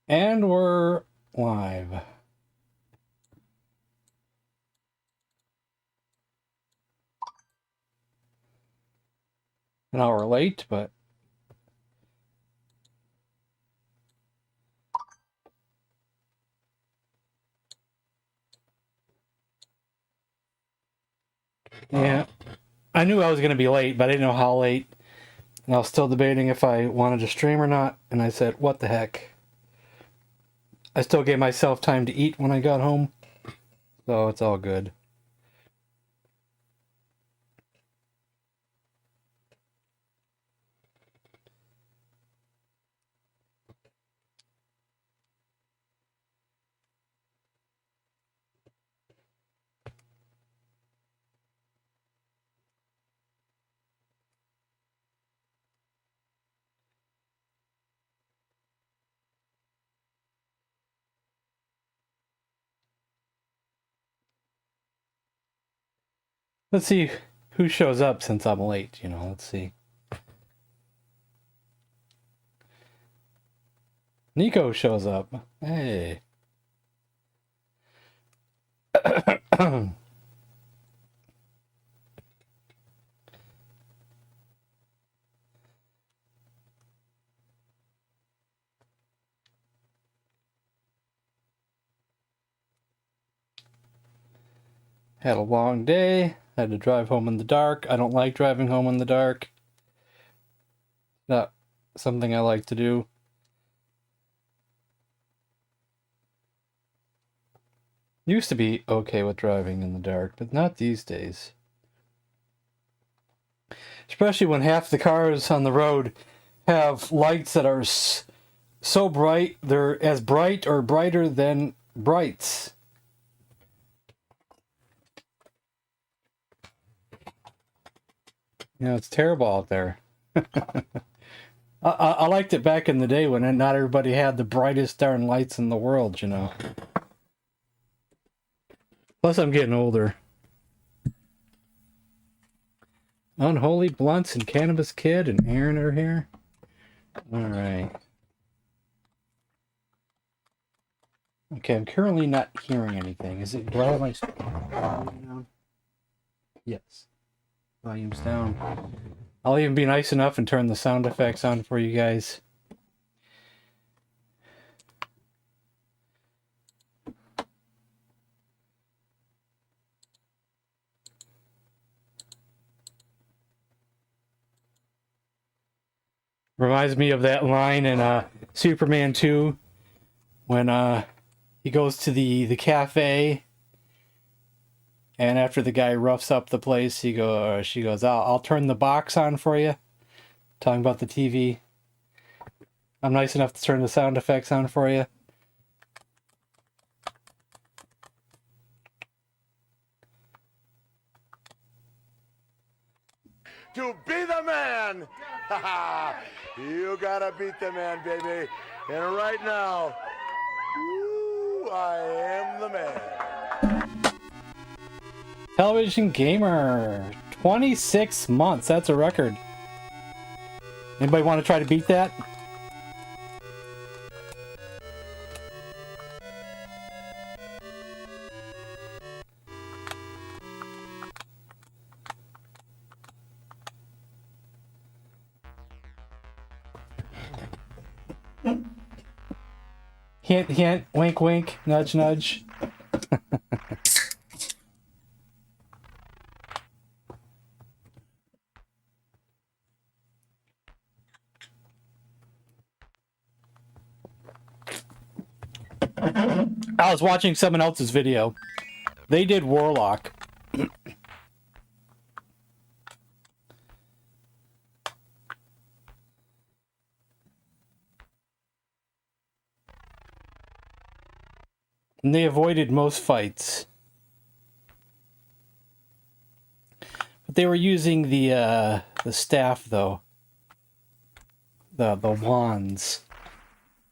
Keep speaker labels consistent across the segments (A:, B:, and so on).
A: And we're live. An hour late, but yeah. I knew I was going to be late, but I didn't know how late. And I was still debating if I wanted to stream or not, and I said, what the heck? I still gave myself time to eat when I got home, so it's all good. Let's see who shows up since I'm late, let's see. Nico shows up. Hey. Had a long day. Had to drive home in the dark. I don't like driving home in the dark. Not something I like to do. Used to be okay with driving in the dark, but not these days. Especially when half the cars on the road have lights that are so bright, they're as bright or brighter than brights. It's terrible out there. I liked it back in the day when not everybody had the brightest darn lights in the world, Plus, I'm getting older. Unholy Blunts and Cannabis Kid and Aaron are here. All right. Okay, I'm currently not hearing anything. Do I have my volume down? Yes. Volume's down. I'll even be nice enough and turn the sound effects on for you guys. Reminds me of that line in Superman 2 when he goes to the cafe, and after the guy roughs up the place, she goes, I'll turn the box on for you. Talking about the TV. I'm nice enough to turn the sound effects on for you.
B: To be the man, you gotta beat the man, baby. And right now, I am the man.
A: Television Gamer, 26 months. That's a record. Anybody want to try to beat that? Hint, hint, wink, wink, nudge, nudge. I was watching someone else's video. They did Warlock. And they avoided most fights. But they were using the staff, though. The wands.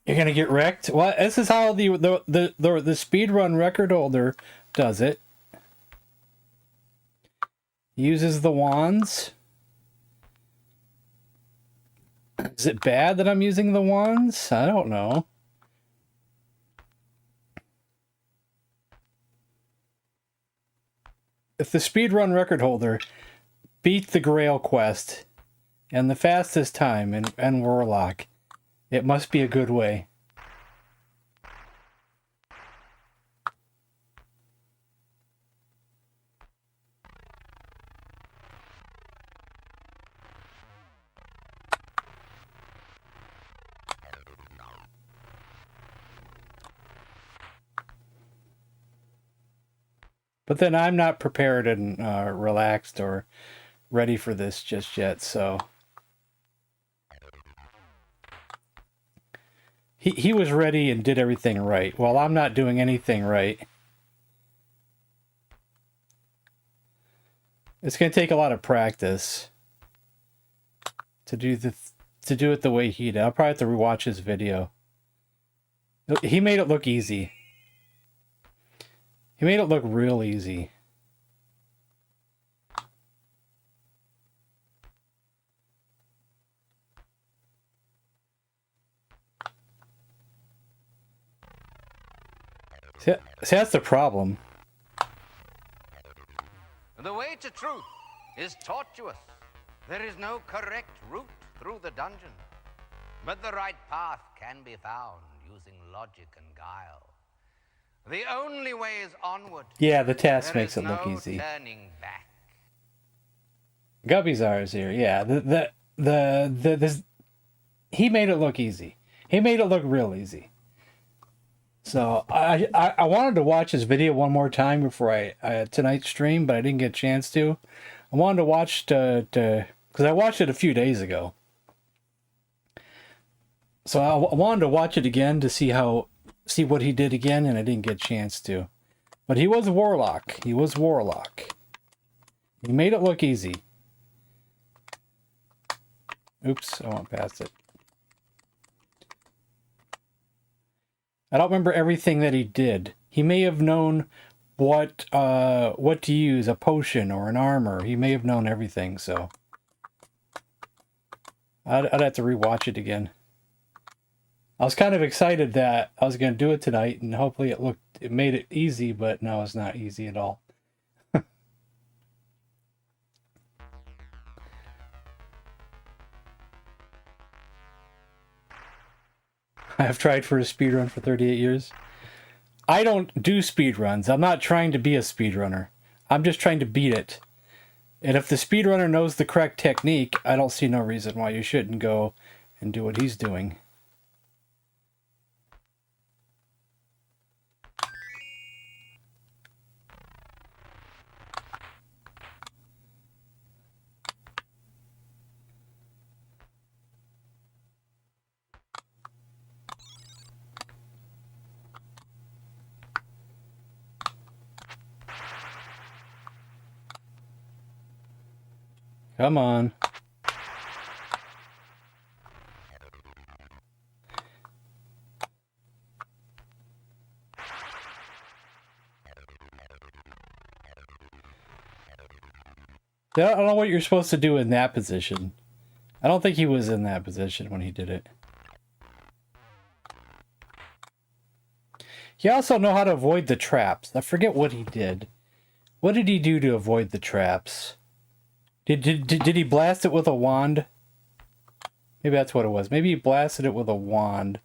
A: You're gonna get wrecked? What? This is how the speedrun record holder does it. He uses the wands. Is it bad that I'm using the wands? I don't know. if the speedrun record holder beat the Grail quest and the fastest time in Warlock, it must be a good way. But then I'm not prepared and relaxed or ready for this just yet, so... He was ready and did everything right, while I'm not doing anything right. It's going to take a lot of practice to do it the way he did. I'll probably have to rewatch his video. He made it look easy. He made it look real easy. See, that's the problem.
C: The way to truth is tortuous. There is no correct route through the dungeon. But the right path can be found using logic and guile. The only way is onward.
A: Yeah, the task makes it look easy.
C: Turning back.
A: Gubby's here. Yeah, he made it look easy. He made it look real easy. So I wanted to watch his video one more time before I tonight's stream, but I didn't get a chance to. I wanted to watch because I watched it a few days ago. So I wanted to watch it again to see what he did again, and I didn't get a chance to. But he was Warlock. He was Warlock. He made it look easy. Oops, I went past it. I don't remember everything that he did. He may have known what to use, a potion or an armor. He may have known everything, so I'd have to rewatch it again. I was kind of excited that I was going to do it tonight, and hopefully it made it easy, but no, it's not easy at all. I've tried for a speedrun for 38 years. I don't do speedruns. I'm not trying to be a speedrunner. I'm just trying to beat it. And if the speedrunner knows the correct technique, I don't see no reason why you shouldn't go and do what he's doing. Come on. I don't know what you're supposed to do in that position. I don't think he was in that position when he did it. He also know how to avoid the traps. I forget what he did. What did he do to avoid the traps? Did he blast it with a wand? Maybe that's what it was. Maybe he blasted it with a wand.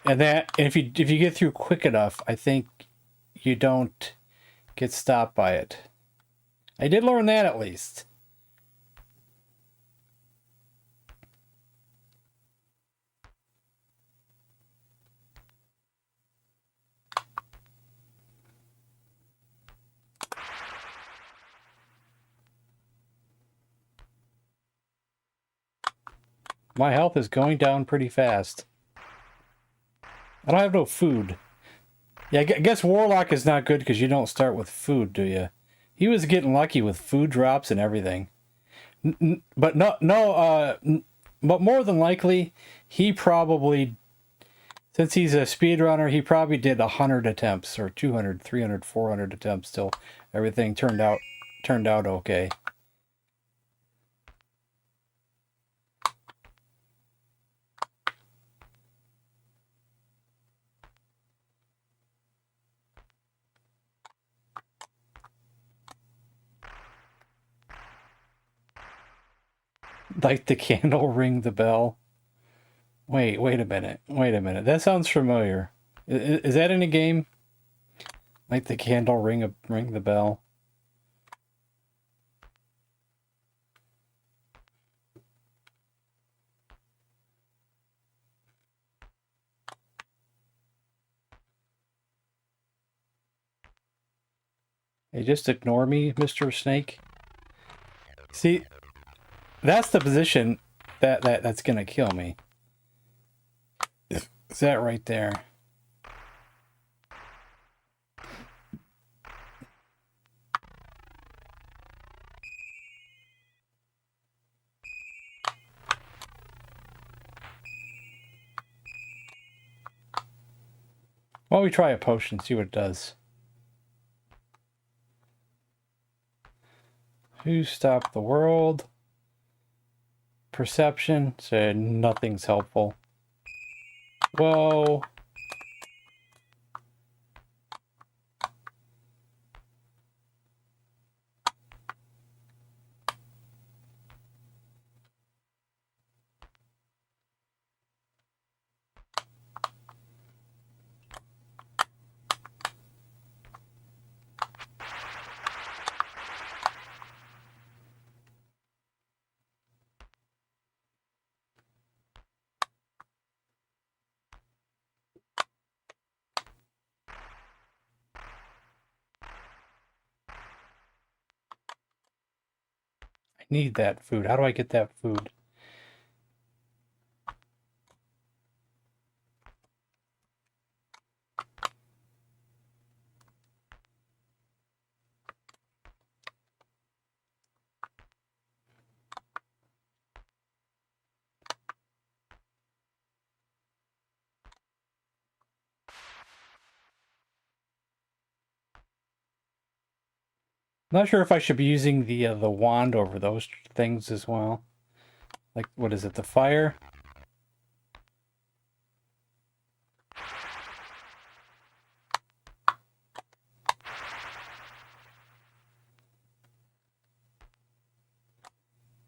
A: And if you get through quick enough, I think you don't get stopped by it. I did learn that at least. My health is going down pretty fast. I don't have no food. Yeah, I guess Warlock is not good because you don't start with food, do you? He was getting lucky with food drops and everything. But but more than likely, he probably, since he's a speedrunner, he probably did 100 attempts or 200, 300, 400 attempts till everything turned out okay. Light the candle, ring the bell. Wait a minute. Wait a minute. That sounds familiar. Is that in a game? Light the candle, ring the bell. Hey, just ignore me, Mr. Snake. See, that's the position that's gonna kill me. Is that right there? Why don't we try a potion, see what it does. Who stopped the world? Perception said nothing's helpful. Whoa. I need that food. How do I get that food? Not sure if I should be using the wand over those things as well. Like, what is it? The fire?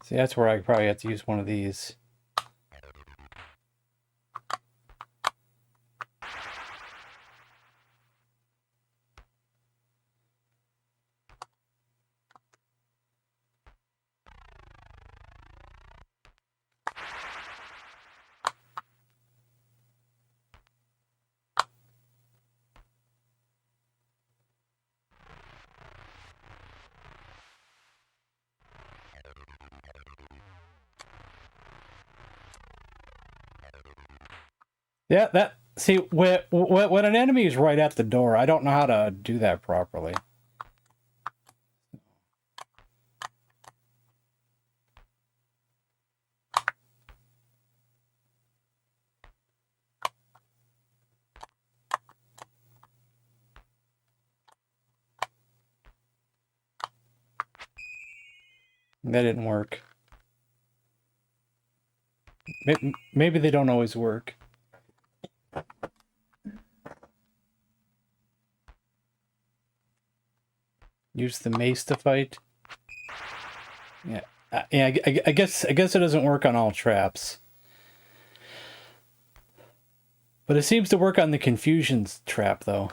A: See, that's where I probably have to use one of these. Yeah, see, when an enemy is right at the door, I don't know how to do that properly. That didn't work. Maybe they don't always work. Use the mace to fight. Yeah, yeah. I guess it doesn't work on all traps, but it seems to work on the confusions trap, though.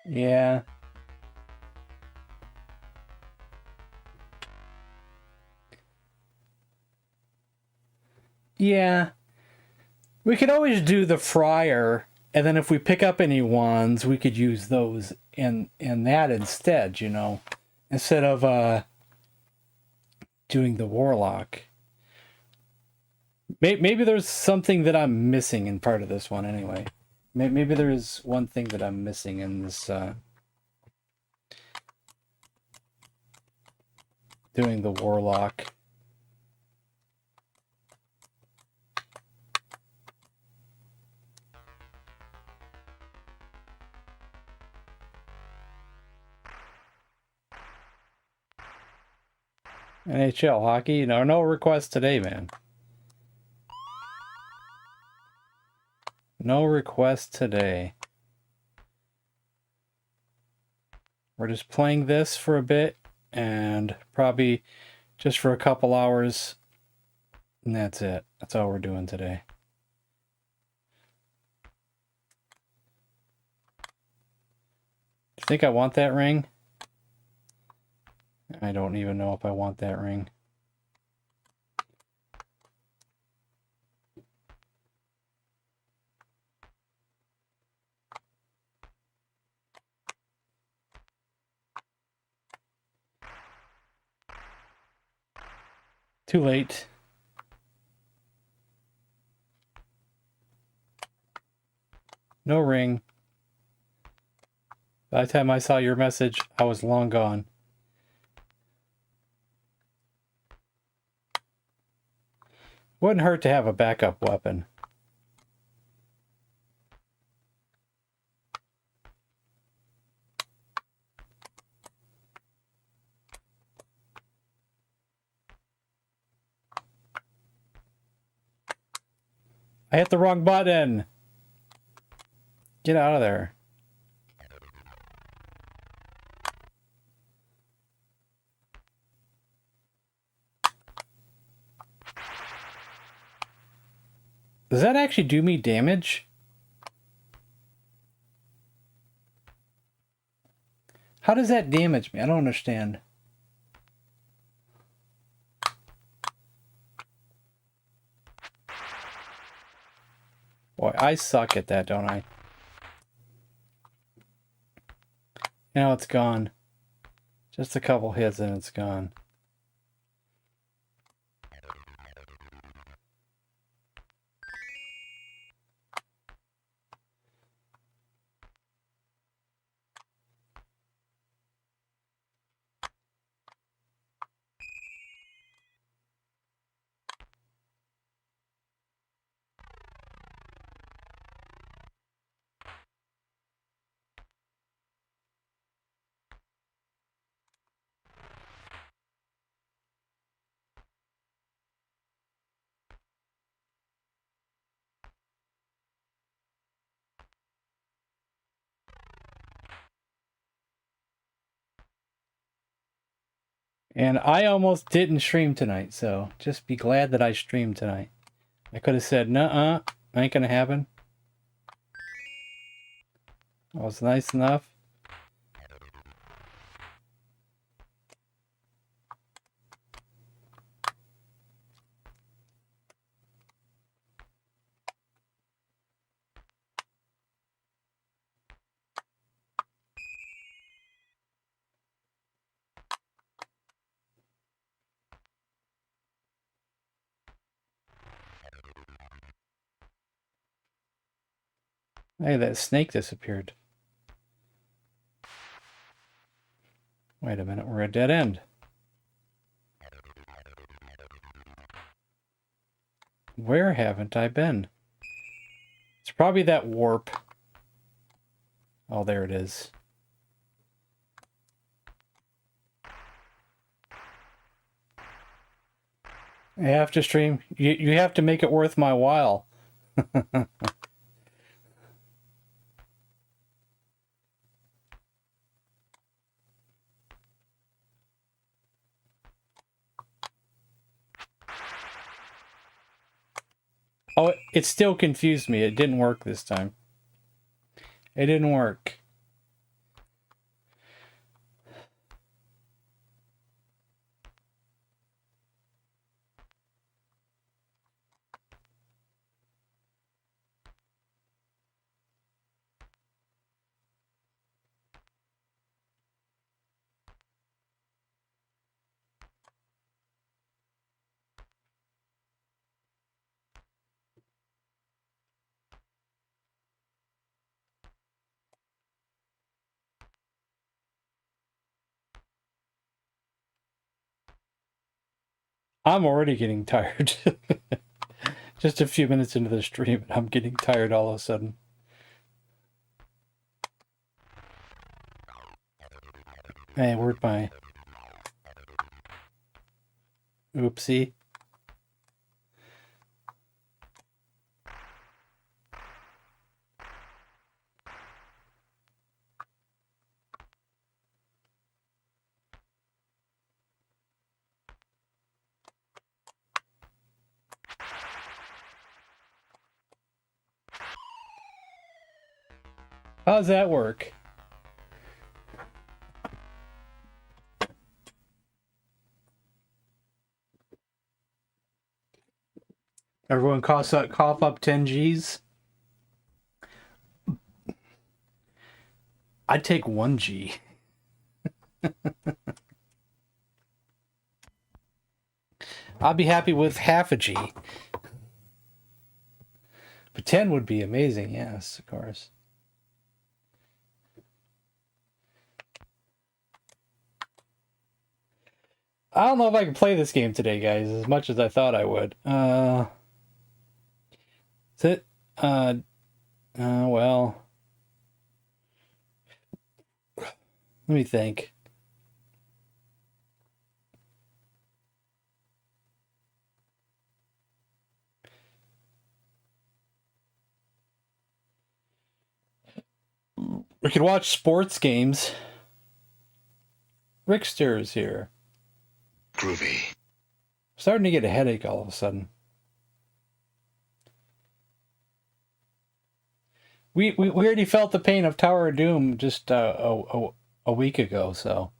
A: Yeah. Yeah. We could always do the fryer, and then if we pick up any wands, we could use those in that instead, you know. Instead of doing the warlock. Maybe there's something that I'm missing in part of this one anyway. Maybe there is one thing that I'm missing in this doing the warlock. NHL hockey, no requests today, man. No requests today. We're just playing this for a bit and probably just for a couple hours, and that's it. That's all we're doing today. Do you think I want that ring? I don't even know if I want that ring. Too late. No ring. By the time I saw your message, I was long gone. Wouldn't hurt to have a backup weapon. I hit the wrong button. Get out of there. Does that actually do me damage? How does that damage me? I don't understand. Boy, I suck at that, don't I? Now it's gone. Just a couple hits and it's gone. And I almost didn't stream tonight, so just be glad that I streamed tonight. I could have said, nuh-uh, ain't gonna happen. I was nice enough. Hey, that snake disappeared. Wait a minute, we're at a dead end. Where haven't I been? It's probably that warp. Oh, there it is. I have to stream. You have to make it worth my while. Oh, it still confused me. It didn't work this time. It didn't work. I'm already getting tired. Just a few minutes into the stream, and I'm getting tired all of a sudden. Hey, where'd my... Oopsie. How's that work? Everyone cough up 10 G's. I'd take 1 G. I'll be happy with half a G. But 10 would be amazing, yes, of course. I don't know if I can play this game today, guys, as much as I thought I would. Is it? Well. Let me think. We could watch sports games. Rickster is here.
B: Groovy.
A: Starting to get a headache all of a sudden. We already felt the pain of Tower of Doom just a week ago, so.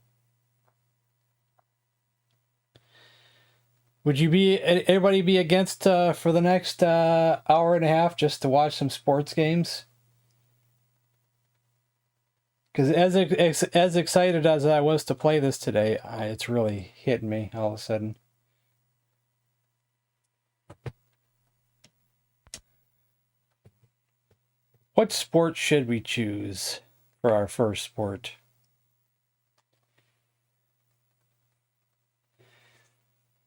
A: Would everybody be against for the next hour and a half just to watch some sports games? Because as excited as I was to play this today, it's really hitting me all of a sudden. What sport should we choose for our first sport?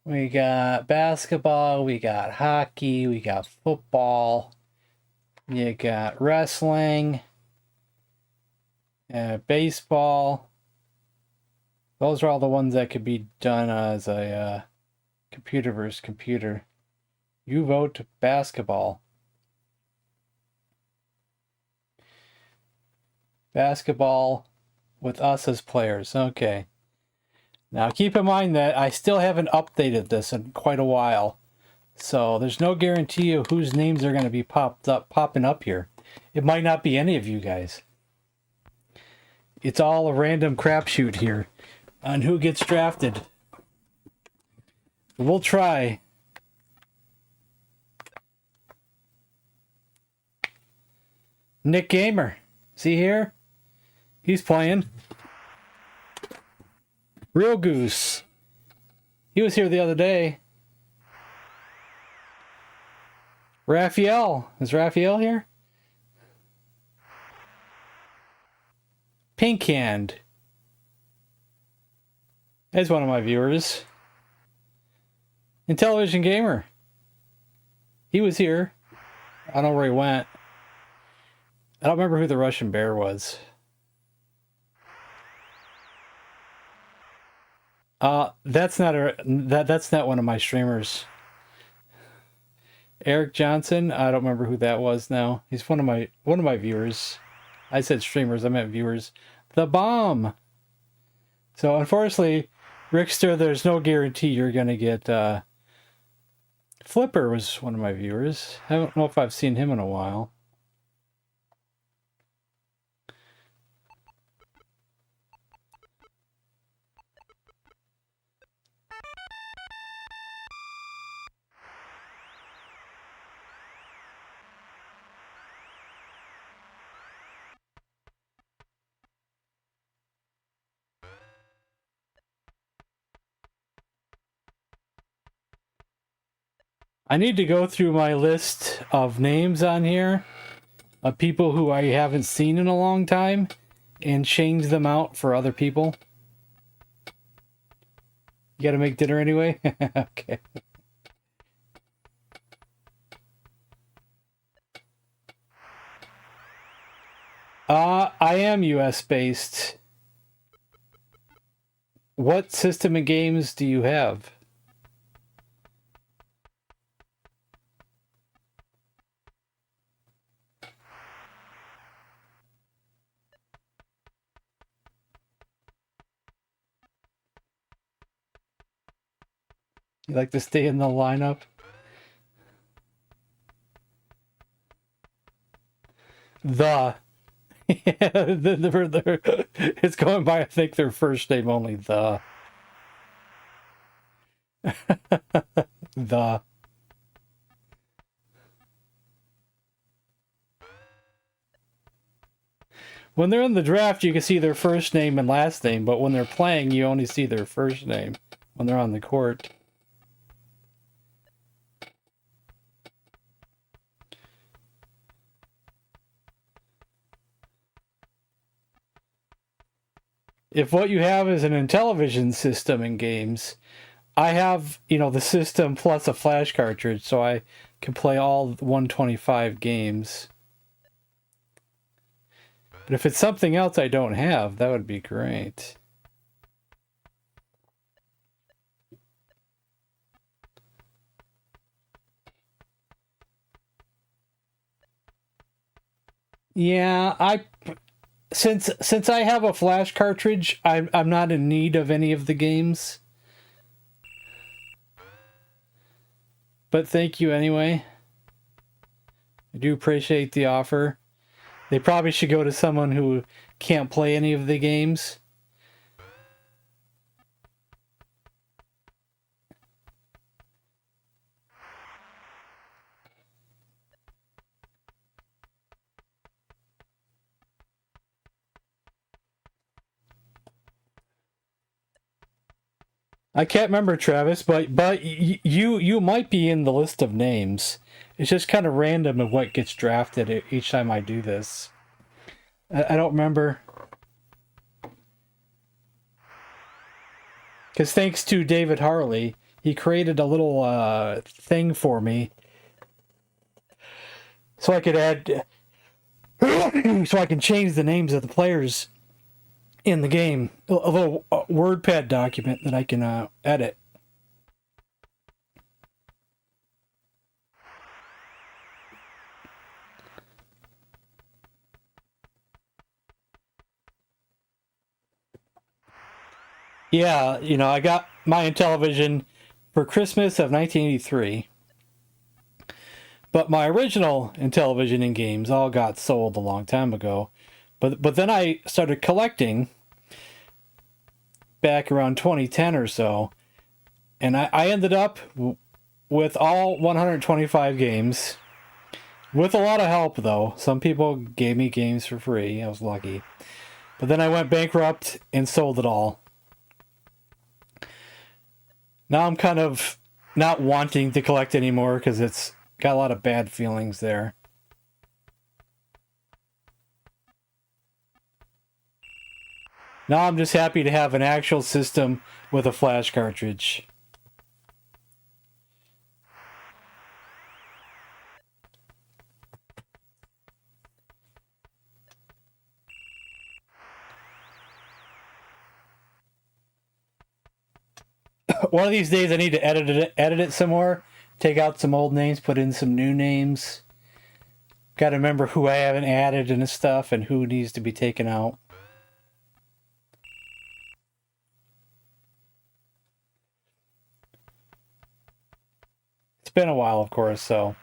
A: We got basketball, we got hockey, we got football, you got wrestling, baseball. Those are all the ones that could be done as a computer versus computer. You vote basketball. Basketball with us as players. Okay. Now keep in mind that I still haven't updated this in quite a while. So there's no guarantee of whose names are going to be popping up here. It might not be any of you guys. It's all a random crapshoot here on who gets drafted. We'll try. Nick Gamer. See here? He's playing. Real Goose. He was here the other day. Raphael. Is Raphael here? Pink Hand. That's one of my viewers. Intellivision Gamer. He was here. I don't know where he went. I don't remember who the Russian bear was. That's not one of my streamers. Eric Johnson, I don't remember who that was now. He's one of my viewers. I said streamers, I meant viewers. The Bomb. So unfortunately, Rickster, there's no guarantee you're gonna get Flipper was one of my viewers. I don't know if I've seen him in a while. I need to go through my list of names on here of people who I haven't seen in a long time and change them out for other people. You gotta make dinner anyway? Okay. I am US based. What system and games do you have? You like to stay in the lineup? The. It's going by, I think, their first name only. The. The. When they're in the draft, you can see their first name and last name, but when they're playing, you only see their first name when they're on the court. If what you have is an Intellivision system in games, I have, the system plus a flash cartridge, so I can play all 125 games. But if it's something else I don't have, that would be great. Yeah, since I have a flash cartridge, I'm not in need of any of the games. But thank you anyway. I do appreciate the offer. They probably should go to someone who can't play any of the games. I can't remember, Travis, but you might be in the list of names. It's just kind of random of what gets drafted each time I do this. I don't remember. Because thanks to David Harley, he created a little thing for me. So I could add... so I can change the names of the players in the game. A little WordPad document that I can edit. Yeah, I got my Intellivision for Christmas of 1983. But my original Intellivision and games all got sold a long time ago. But then I started collecting back around 2010 or so. And I ended up with all 125 games. With a lot of help, though. Some people gave me games for free. I was lucky. But then I went bankrupt and sold it all. Now I'm kind of not wanting to collect anymore because it's got a lot of bad feelings there. Now I'm just happy to have an actual system with a flash cartridge. One of these days I need to edit it some more. Take out some old names, put in some new names. Got to remember who I haven't added and stuff and who needs to be taken out. It's been a while, of course, so...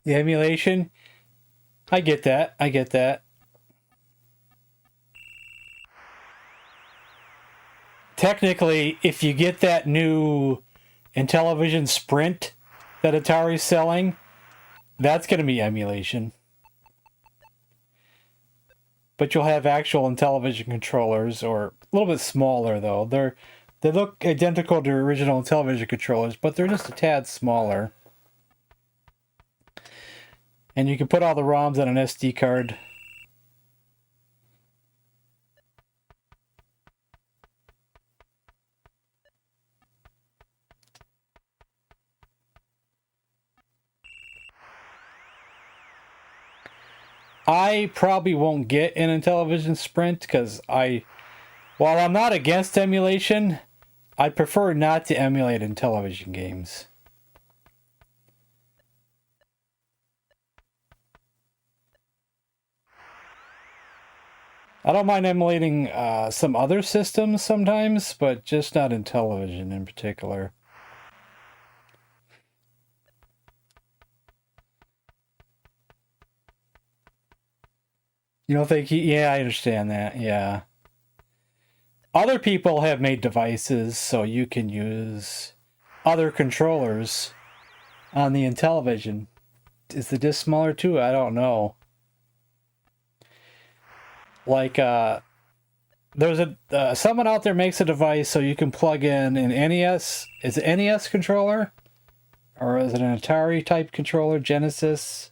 A: The emulation? I get that. Technically, if you get that new Intellivision Sprint that Atari's selling, that's going to be emulation. But you'll have actual Intellivision controllers, or a little bit smaller though. They look identical to original Intellivision controllers, but they're just a tad smaller. And you can put all the ROMs on an SD card. I probably won't get an Intellivision Sprint because while I'm not against emulation, I prefer not to emulate Intellivision games. I don't mind emulating some other systems sometimes, but just not Intellivision in particular. You don't think yeah, I understand that, yeah. Other people have made devices so you can use other controllers on the Intellivision. Is the disc smaller too? I don't know. Like, there's someone out there makes a device so you can plug in an NES. Is it NES controller? Or is it an Atari type controller? Genesis?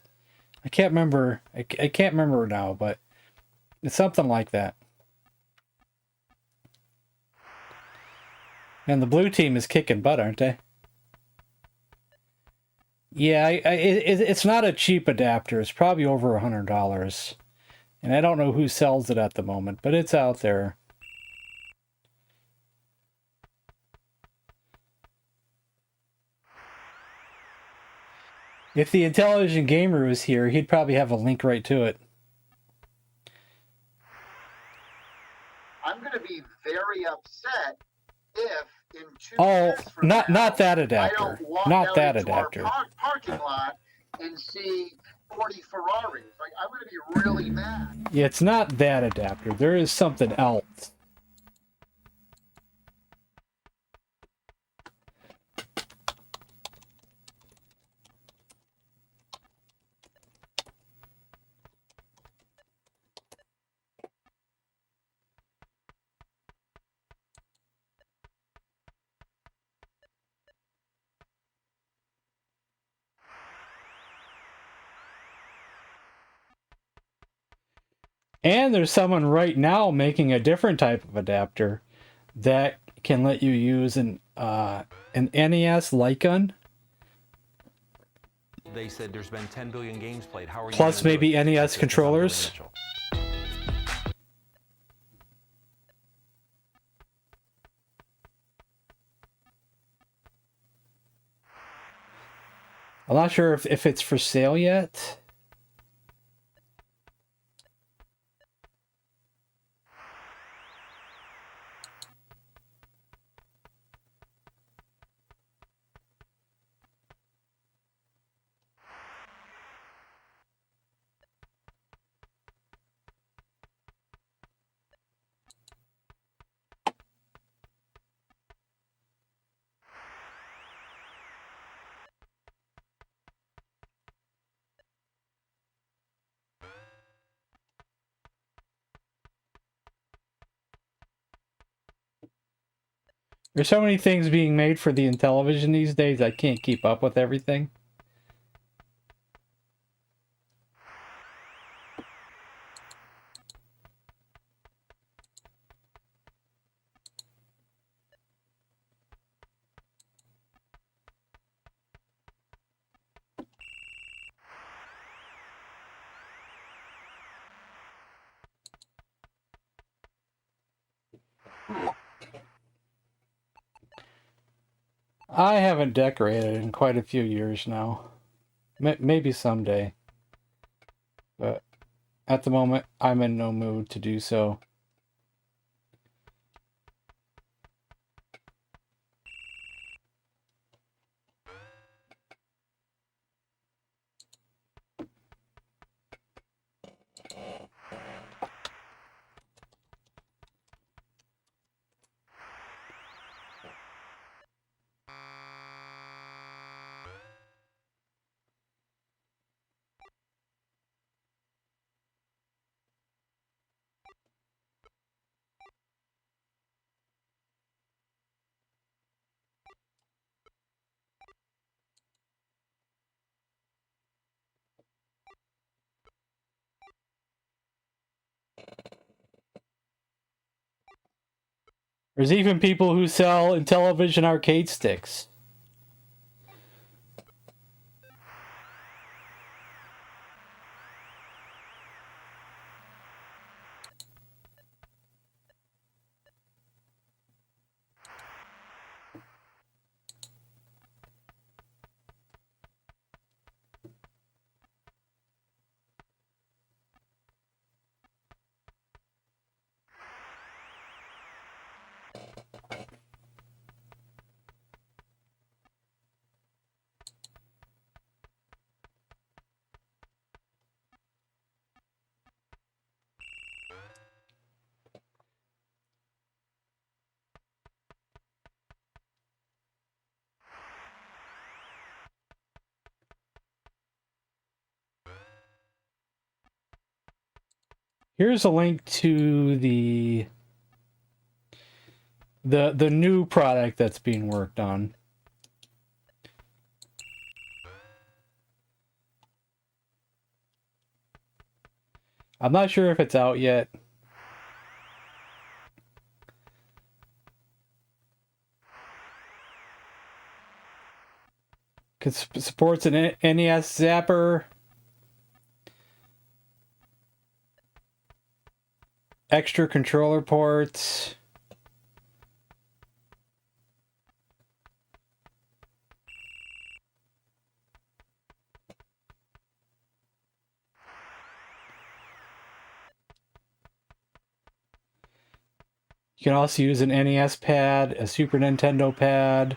A: I can't remember. I can't remember now, but it's something like that. And the blue team is kicking butt, aren't they? Yeah, it's not a cheap adapter. It's probably over $100. And I don't know who sells it at the moment, but it's out there. If the Intellivision Gamer was here, he'd probably have a link right to it.
D: I'm going to be very upset if in 2
A: Oh,
D: years from
A: not
D: now,
A: that adapter.
D: I don't walk
A: Not
D: out
A: that
D: into
A: adapter.
D: our parking lot and see 40 Ferraris. Like, I'm going to be really mad.
A: Yeah, it's not that adapter. There is something else. And there's someone right now making a different type of adapter that can let you use an NES light gun.
E: They said there's been 10 billion games played. How are you
A: Plus
E: gonna do
A: maybe
E: it?
A: NES
E: That's
A: controllers.
E: Mitchell.
A: I'm not sure if it's for sale yet. There's so many things being made for the Intellivision these days, I can't keep up with everything. I haven't decorated in quite a few years now. Maybe someday. But at the moment, I'm in no mood to do so. There's even people who sell Intellivision arcade sticks. Here's a link to the new product that's being worked on. I'm not sure if it's out yet. Supports an NES zapper, extra controller ports, you can also use an NES pad, a Super Nintendo pad.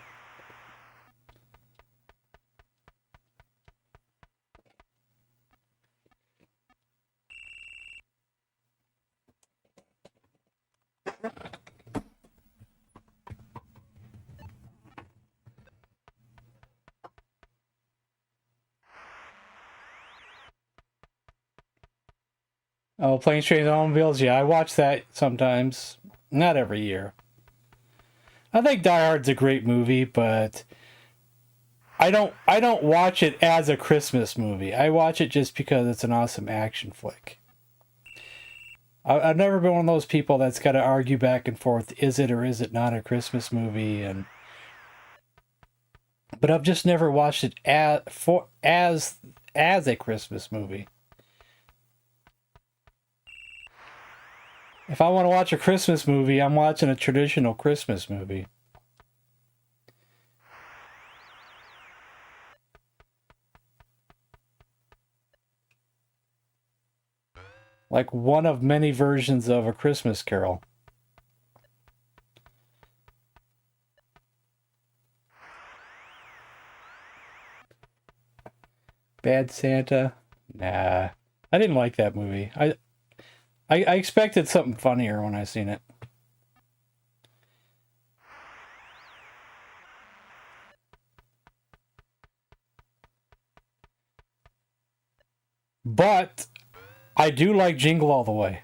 A: Oh, Planes, Trains, and Automobiles. Yeah, I watch that sometimes. Not every year. I think Die Hard's a great movie, but I don't watch it as a Christmas movie. I watch it just because it's an awesome action flick. I've never been one of those people that's got to argue back and forth, is it or is it not a Christmas movie? But I've just never watched it as a Christmas movie. If I want to watch a Christmas movie, I'm watching a traditional Christmas movie. Like one of many versions of A Christmas Carol. Bad Santa? Nah. I didn't like that movie. I expected something funnier when I seen it. But I do like Jingle All the Way.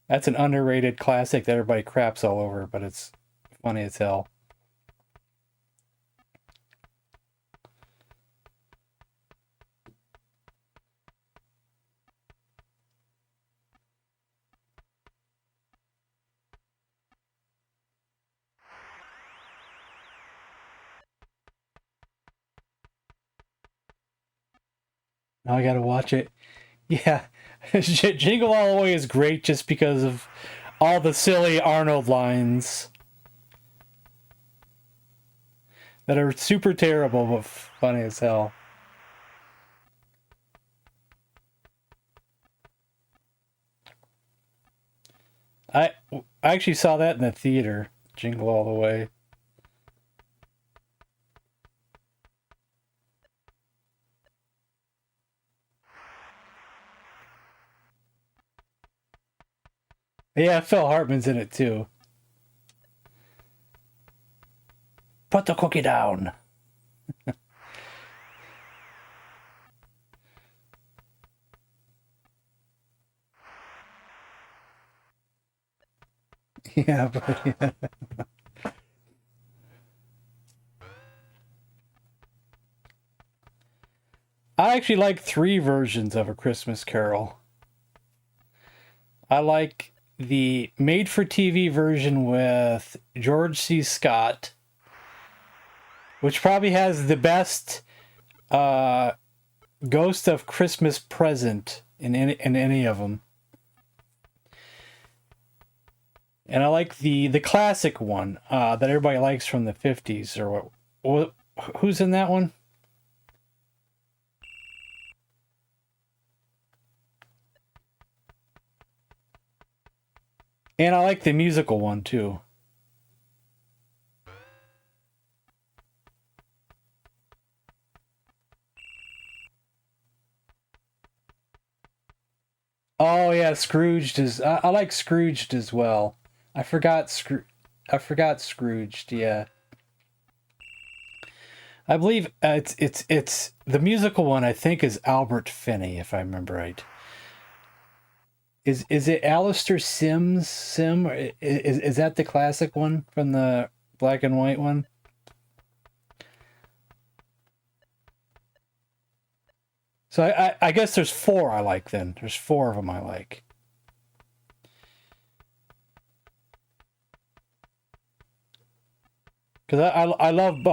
A: That's an underrated classic that everybody craps all over, but it's funny as hell. Now I gotta watch it. Yeah, Jingle All the Way is great just because of all the silly Arnold lines that are super terrible but funny as hell. I actually saw that in the theater, Jingle All the Way. Yeah, Phil Hartman's in it too. Put the cookie down. Yeah, but yeah. I actually like 3 versions of A Christmas Carol. I like the made-for-TV version with George C. Scott, which probably has the best Ghost of Christmas Present in any of them. And I like the classic one that everybody likes from the 50s. Or what? Who's in that one? And I like the musical one too. Oh yeah, Scrooged is. I like Scrooged as well. I forgot Scrooged. Yeah, I believe it's the musical one. I think is Albert Finney, if I remember right. Is it Alistair Sim? Or is that the classic one from the black and white one? So I guess there's four I like then. There's four of them I like. Because I love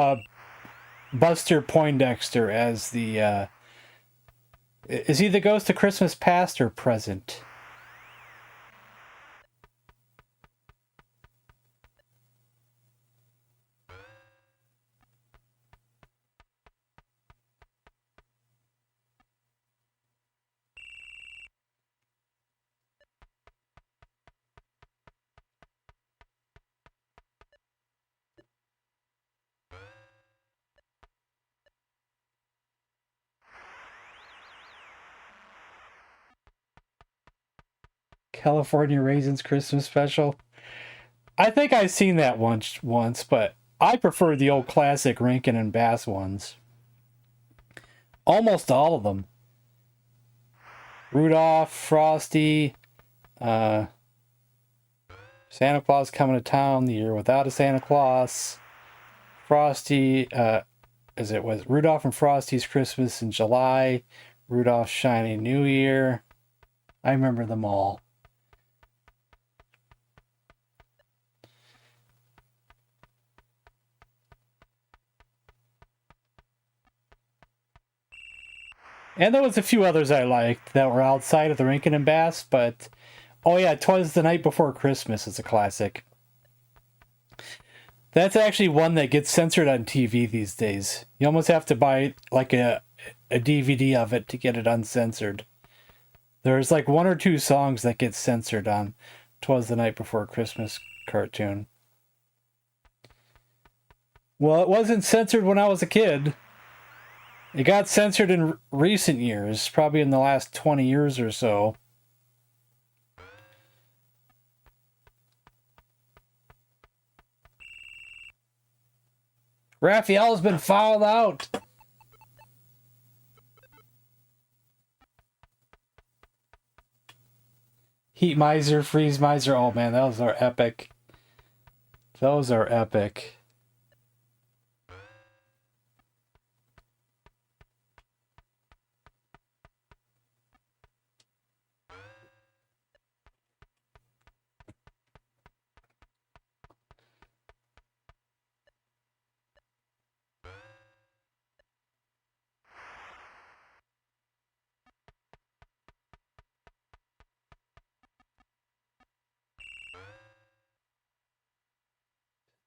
A: Buster Poindexter as the... is he the Ghost of Christmas Past or Present? California Raisins Christmas Special. I think I've seen that once, but I prefer the old classic Rankin and Bass ones. Almost all of them. Rudolph, Frosty, Santa Claus Coming to Town, The Year Without a Santa Claus, Frosty, as it was Rudolph and Frosty's Christmas in July, Rudolph's Shiny New Year. I remember them all. And there was a few others I liked that were outside of the Rankin and Bass, but oh yeah, 'Twas the Night Before Christmas is a classic. That's actually one that gets censored on TV these days. You almost have to buy like a DVD of it to get it uncensored. There's like one or two songs that get censored on 'Twas the Night Before Christmas cartoon. Well, it wasn't censored when I was a kid. It got censored in recent years, probably in the last 20 years or so. Raphael's been fouled out. Heat Miser, Freeze Miser. Oh man, those are epic. Those are epic.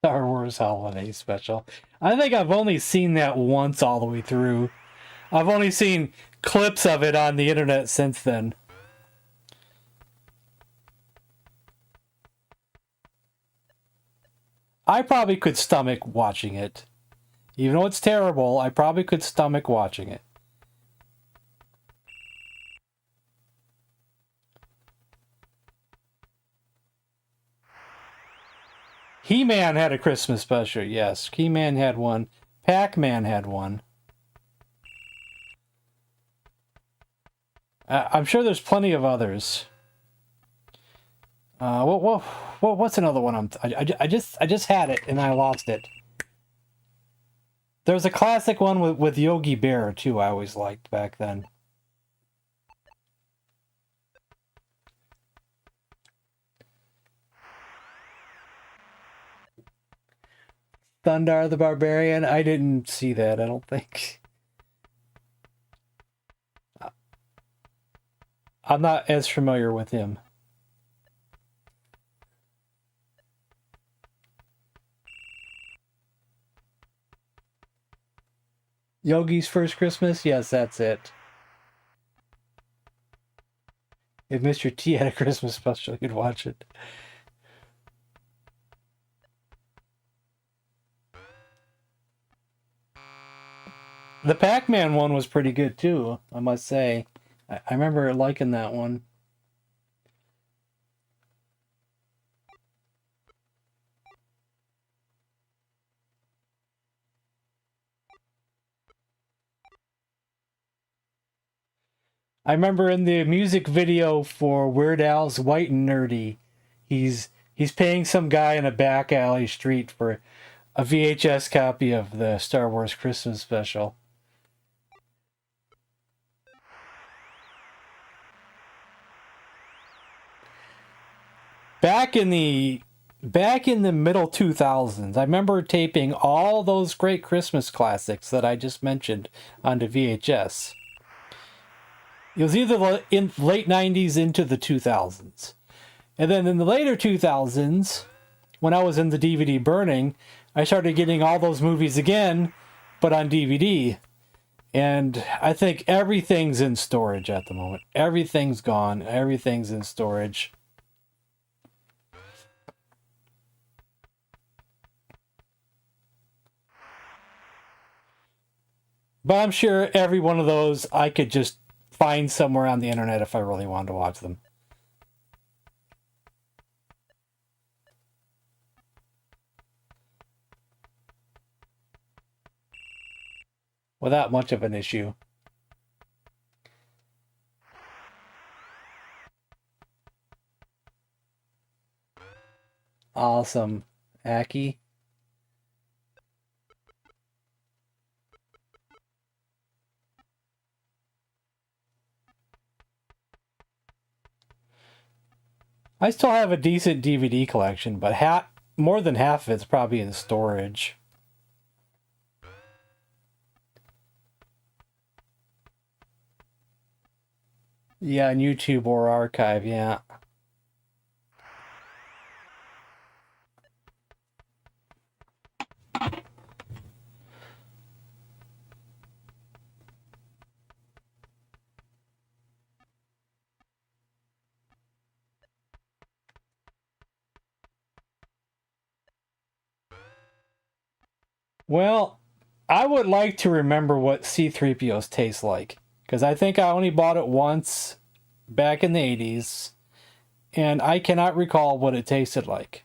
A: Star Wars Holiday Special. I think I've only seen that once all the way through. I've only seen clips of it on the internet since then. I probably could stomach watching it. Even though it's terrible, I probably could stomach watching it. He-Man had a Christmas special, yes. He-Man had one. Pac-Man had one. I'm sure there's plenty of others. What's another one? I just had it and I lost it. There's a classic one with Yogi Bear too. I always liked back then. Thundar the Barbarian? I didn't see that, I don't think. I'm not as familiar with him. Yogi's First Christmas? Yes, that's it. If Mr. T had a Christmas special, you'd watch it. The Pac-Man one was pretty good too, I must say. I remember liking that one. I remember in the music video for Weird Al's White and Nerdy, he's paying some guy in a back alley street for a VHS copy of the Star Wars Christmas special. Back in the middle 2000s, I remember taping all those great Christmas classics that I just mentioned onto VHS. It was either in late 90s into the 2000s. And then in the later 2000s, when I was in the DVD burning, I started getting all those movies again, but on DVD. And I think everything's in storage at the moment. Everything's gone. Everything's in storage. But I'm sure every one of those I could just find somewhere on the internet if I really wanted to watch them. Without much of an issue. Awesome. Aki. I still have a decent DVD collection, but more than half of it's probably in storage. Yeah, on YouTube or archive, yeah. Well, I would like to remember what C-3POs taste like, because I think I only bought it once back in the 80s, and I cannot recall what it tasted like.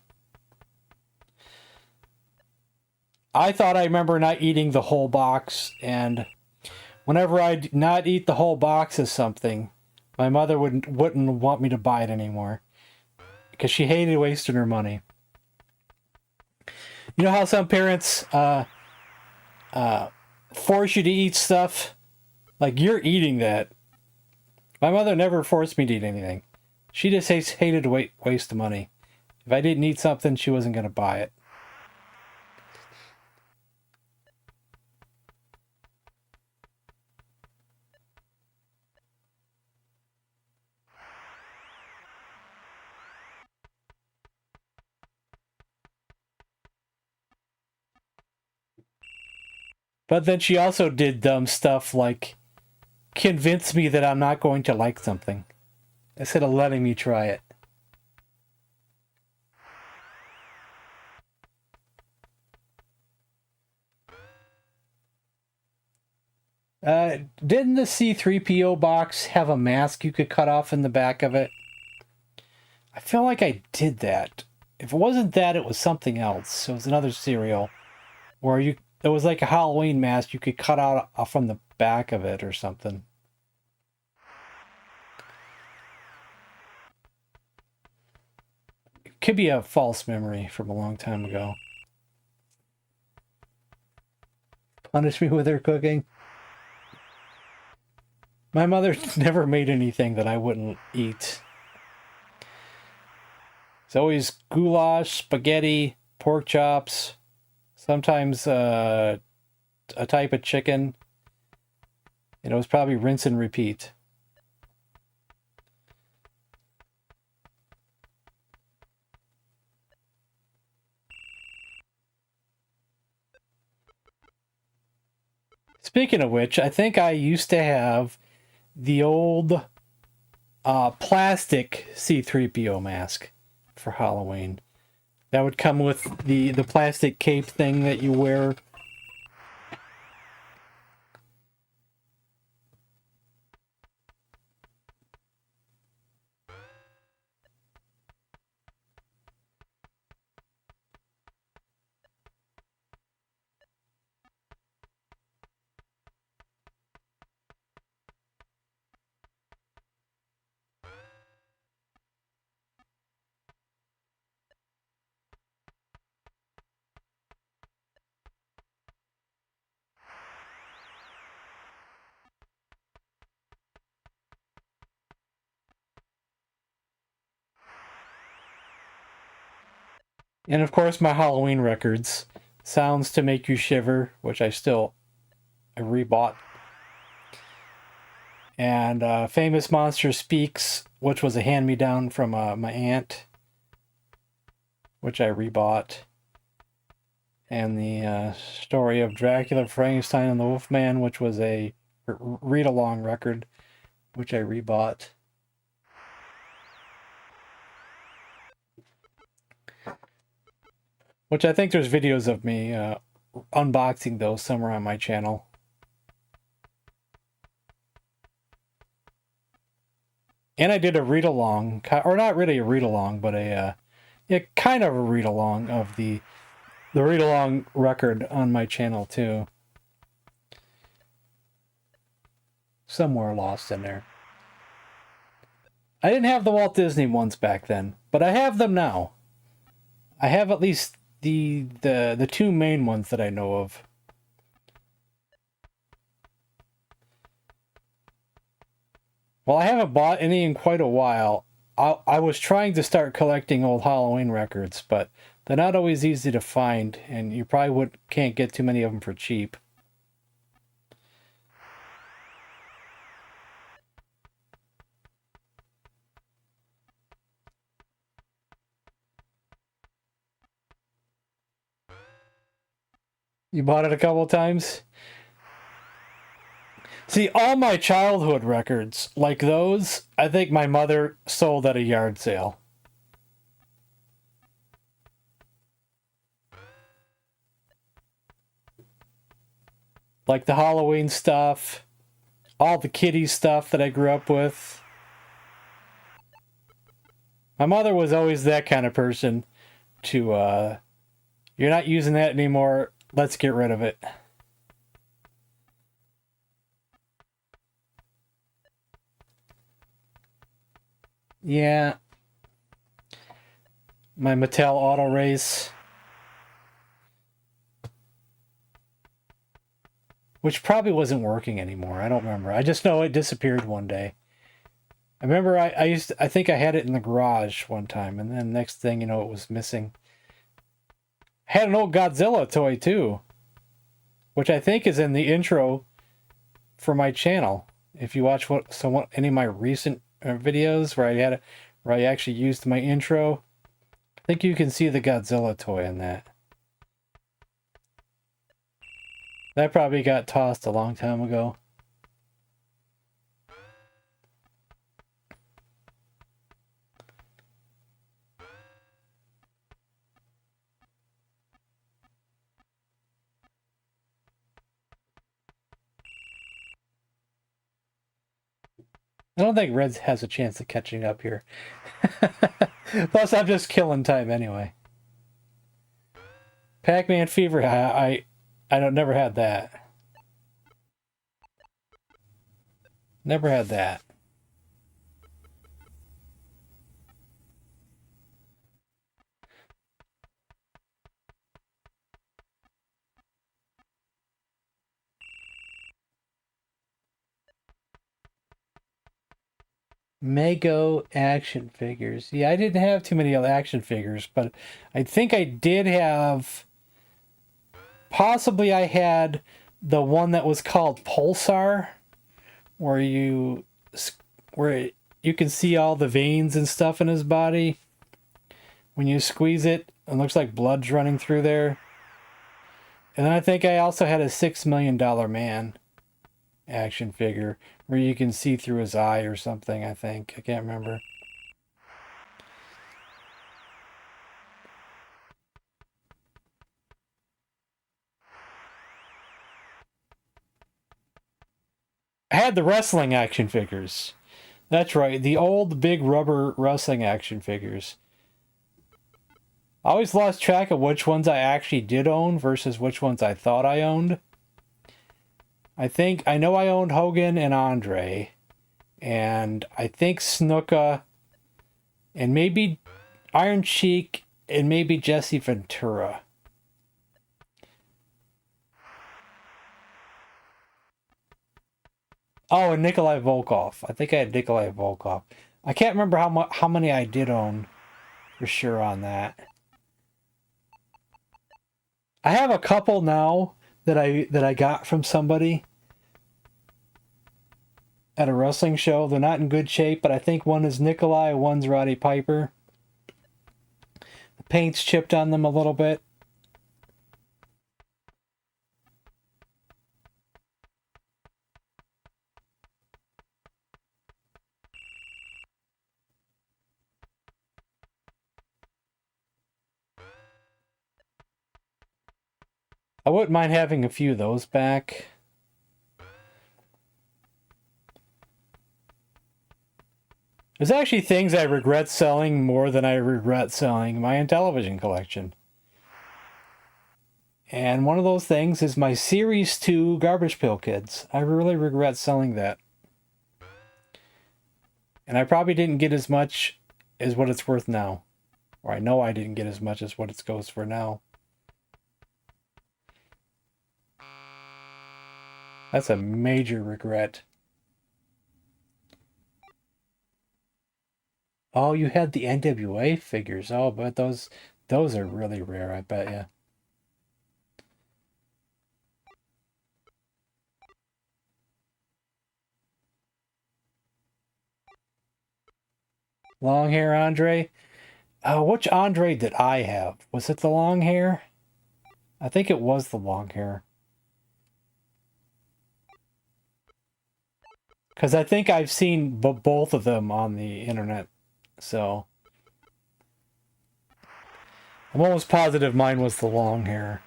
A: I thought I remember not eating the whole box, and whenever I did not eat the whole box of something, my mother wouldn't want me to buy it anymore, because she hated wasting her money. You know how some parents force you to eat stuff? Like, you're eating that. My mother never forced me to eat anything. She just hated to waste the money. If I didn't eat something, she wasn't going to buy it. But then she also did dumb stuff like convince me that I'm not going to like something instead of letting me try it. Didn't the C-3PO box have a mask you could cut off in the back of it? I feel like I did that. If it wasn't that, it was something else. It was another cereal where there was like a Halloween mask you could cut out from the back of it or something. It could be a false memory from a long time ago. Punish me with her cooking. My mother never made anything that I wouldn't eat. It's always goulash, spaghetti, pork chops, Sometimes a type of chicken. It was probably rinse and repeat. Speaking of which, I think I used to have the old plastic C-3PO mask for Halloween. That would come with the plastic cape thing that you wear. And of course, my Halloween records. Sounds to Make You Shiver, which I rebought. And Famous Monster Speaks, which was a hand-me-down from my aunt, which I rebought. And the story of Dracula, Frankenstein, and the Wolfman, which was a read-along record, which I rebought. Which I think there's videos of me unboxing those somewhere on my channel. And I did a read-along, or not really a read-along, but kind of a read-along of the read-along record on my channel too. Somewhere lost in there. I didn't have the Walt Disney ones back then, but I have them now. I have at least the two main ones that I know of. Well, I haven't bought any in quite a while. I was trying to start collecting old Halloween records, but they're not always easy to find, and you probably can't get too many of them for cheap. You bought it a couple times? See, all my childhood records, like those, I think my mother sold at a yard sale. Like the Halloween stuff, all the kiddie stuff that I grew up with. My mother was always that kind of person to, you're not using that anymore, let's get rid of it. Yeah. My Mattel Auto Race. Which probably wasn't working anymore. I don't remember. I just know it disappeared one day. I remember I think I had it in the garage one time, and then next thing you know, it was missing. I had an old Godzilla toy too, which I think is in the intro for my channel. If you watch any of my recent videos where I actually used my intro, I think you can see the Godzilla toy in that. That probably got tossed a long time ago. I don't think Red has a chance of catching up here. Plus, I'm just killing time anyway. Pac-Man Fever, I never had that. Never had that. Mego action figures. Yeah, I didn't have too many action figures, but I think I did have possibly I had the one that was called Pulsar, where you can see all the veins and stuff in his body. When you squeeze it, it looks like blood's running through there. And then I think I also had a $6 Million Man action figure where you can see through his eye or something, I think. I can't remember. I had the wrestling action figures. That's right, the old big rubber wrestling action figures. I always lost track of which ones I actually did own versus which ones I thought I owned. I know I owned Hogan and Andre, and I think Snuka, and maybe Iron Sheik, and maybe Jesse Ventura. Oh, and Nikolai Volkov. I think I had Nikolai Volkov. I can't remember how many I did own for sure on that. I have a couple now that I got from somebody at a wrestling show. They're not in good shape, but I think one is Nikolai, one's Roddy Piper. The paint's chipped on them a little bit. I wouldn't mind having a few of those back. There's actually things I regret selling more than I regret selling my Intellivision collection. And one of those things is my Series 2 Garbage Pail Kids. I really regret selling that. And I probably didn't get as much as what it's worth now. Or I know I didn't get as much as what it goes for now. That's a major regret. Oh, you had the NWA figures. Oh, but those are really rare, I bet you. Long hair Andre? Which Andre did I have? Was it the long hair? I think it was the long hair. Because I think I've seen both of them on the internet. So I'm almost positive mine was the long hair.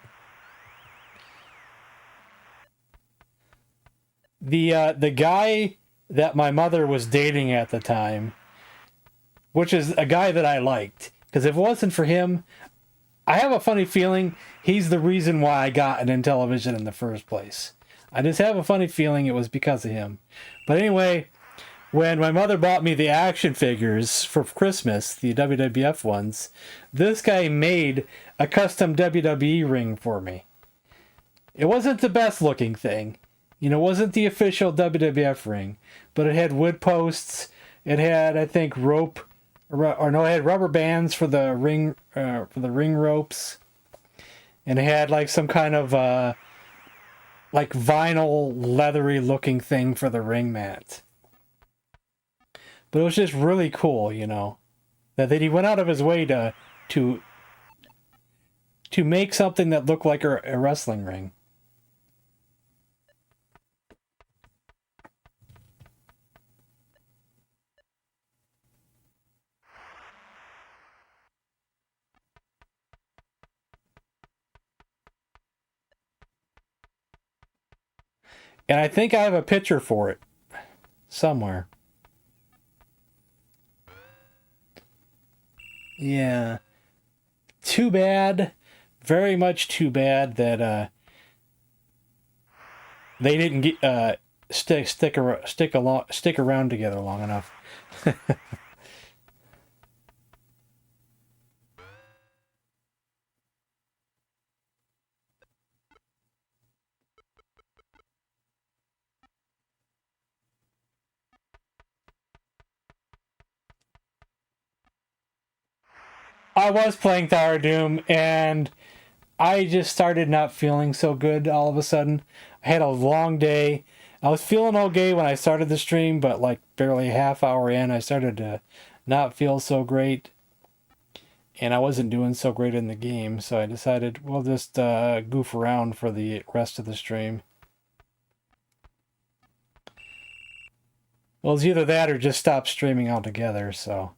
A: The guy that my mother was dating at the time, which is a guy that I liked, because if it wasn't for him, I have a funny feeling he's the reason why I got an Intellivision in the first place. I just have a funny feeling it was because of him. But anyway, when my mother bought me the action figures for Christmas, the WWF ones, this guy made a custom WWE ring for me. It wasn't the best looking thing. You know, it wasn't the official WWF ring, but it had wood posts. It had, I think, rope, or no, it had rubber bands for the ring ropes, and it had like some kind of like vinyl leathery looking thing for the ring mat. But it was just really cool, you know, that he went out of his way to make something that looked like a wrestling ring. And I think I have a picture for it somewhere. Yeah. Too bad. Very much too bad that they didn't get stick around together long enough. I was playing Tower of Doom, and I just started not feeling so good all of a sudden. I had a long day. I was feeling okay when I started the stream, but like barely a half hour in, I started to not feel so great. And I wasn't doing so great in the game, so I decided we'll just goof around for the rest of the stream. Well, it's either that or just stop streaming altogether, so...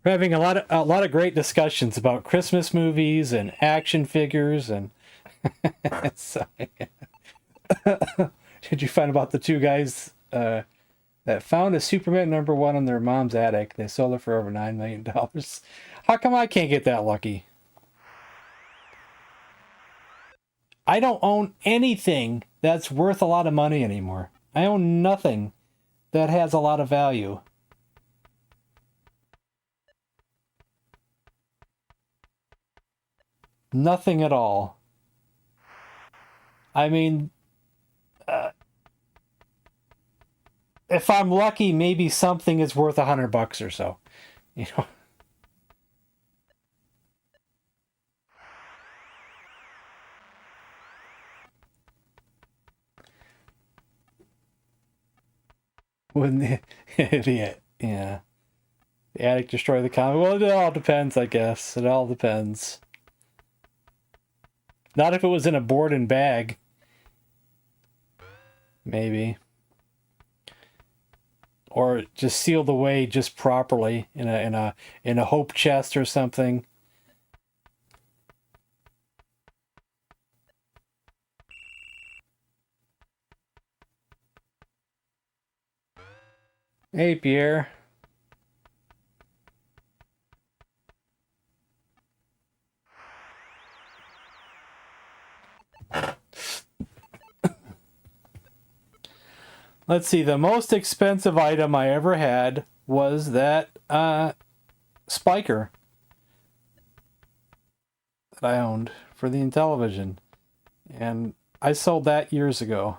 A: We're having a lot of great discussions about Christmas movies and action figures and so, did you find about the two guys that found a Superman #1 in their mom's attic? They sold it for over $9 million. How come I can't get that lucky? I don't own anything that's worth a lot of money anymore. I own nothing that has a lot of value. Nothing at all. I mean, if I'm lucky, maybe something is worth $100 or so. You know. Wouldn't the idiot? Yeah. The attic destroy the comic? Well, it all depends, I guess. It all depends. Not if it was in a board and bag. Maybe. Or just sealed away just properly in a hope chest or something. Hey, Pierre. Let's see, the most expensive item I ever had was that spiker that I owned for the Intellivision. And I sold that years ago.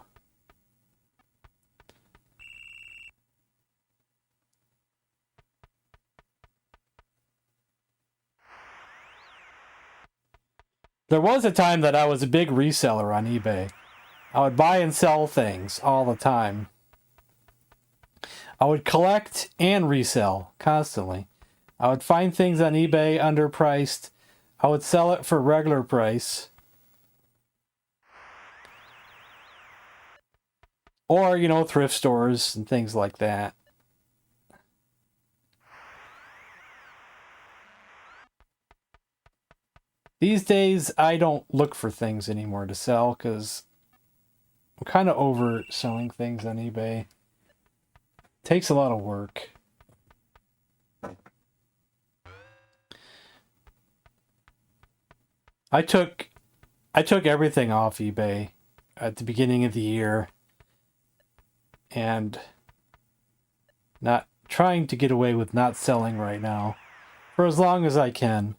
A: There was a time that I was a big reseller on eBay. I would buy and sell things all the time. I would collect and resell constantly. I would find things on eBay underpriced. I would sell it for regular price. Or, you know, thrift stores and things like that. These days, I don't look for things anymore to sell because I'm kind of over selling things on eBay. Takes a lot of work. I took everything off eBay at the beginning of the year and not trying to get away with not selling right now for as long as I can.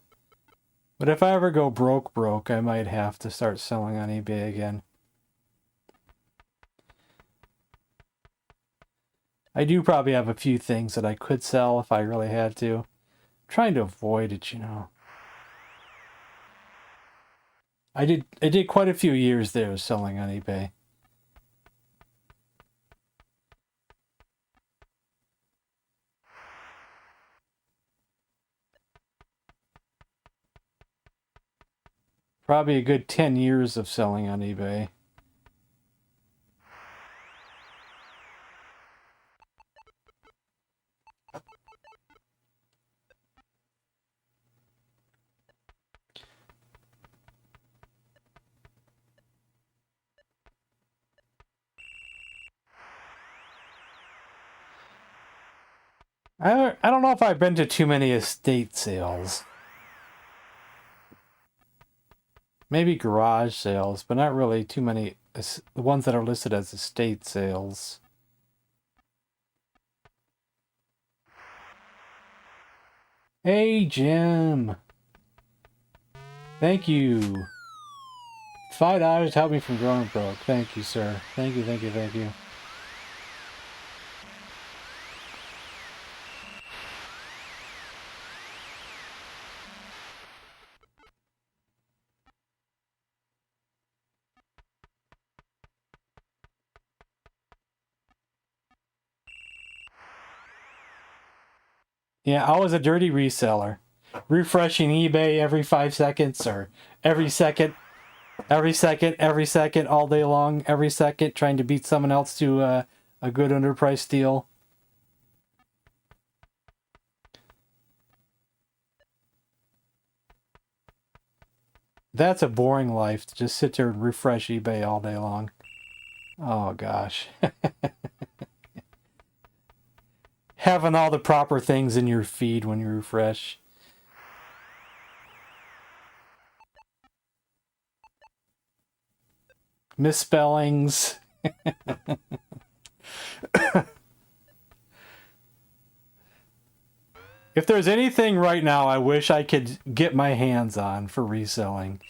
A: But if I ever go broke, I might have to start selling on eBay again. I do probably have a few things that I could sell if I really had to. I'm trying to avoid it, you know. I did quite a few years there selling on eBay. Probably a good 10 years of selling on eBay. I don't know if I've been to too many estate sales. Maybe garage sales, but not really too many. The ones that are listed as estate sales. Hey, Jim. Thank you. $5 to help me from growing broke. Thank you, sir. Thank you, thank you, thank you. Yeah, I was a dirty reseller. Refreshing eBay every 5 seconds or every second, all day long, every second, trying to beat someone else to a good underpriced deal. That's a boring life, to just sit there and refresh eBay all day long. Oh, gosh. Having all the proper things in your feed when you refresh. Misspellings. If there's anything right now I wish I could get my hands on for reselling,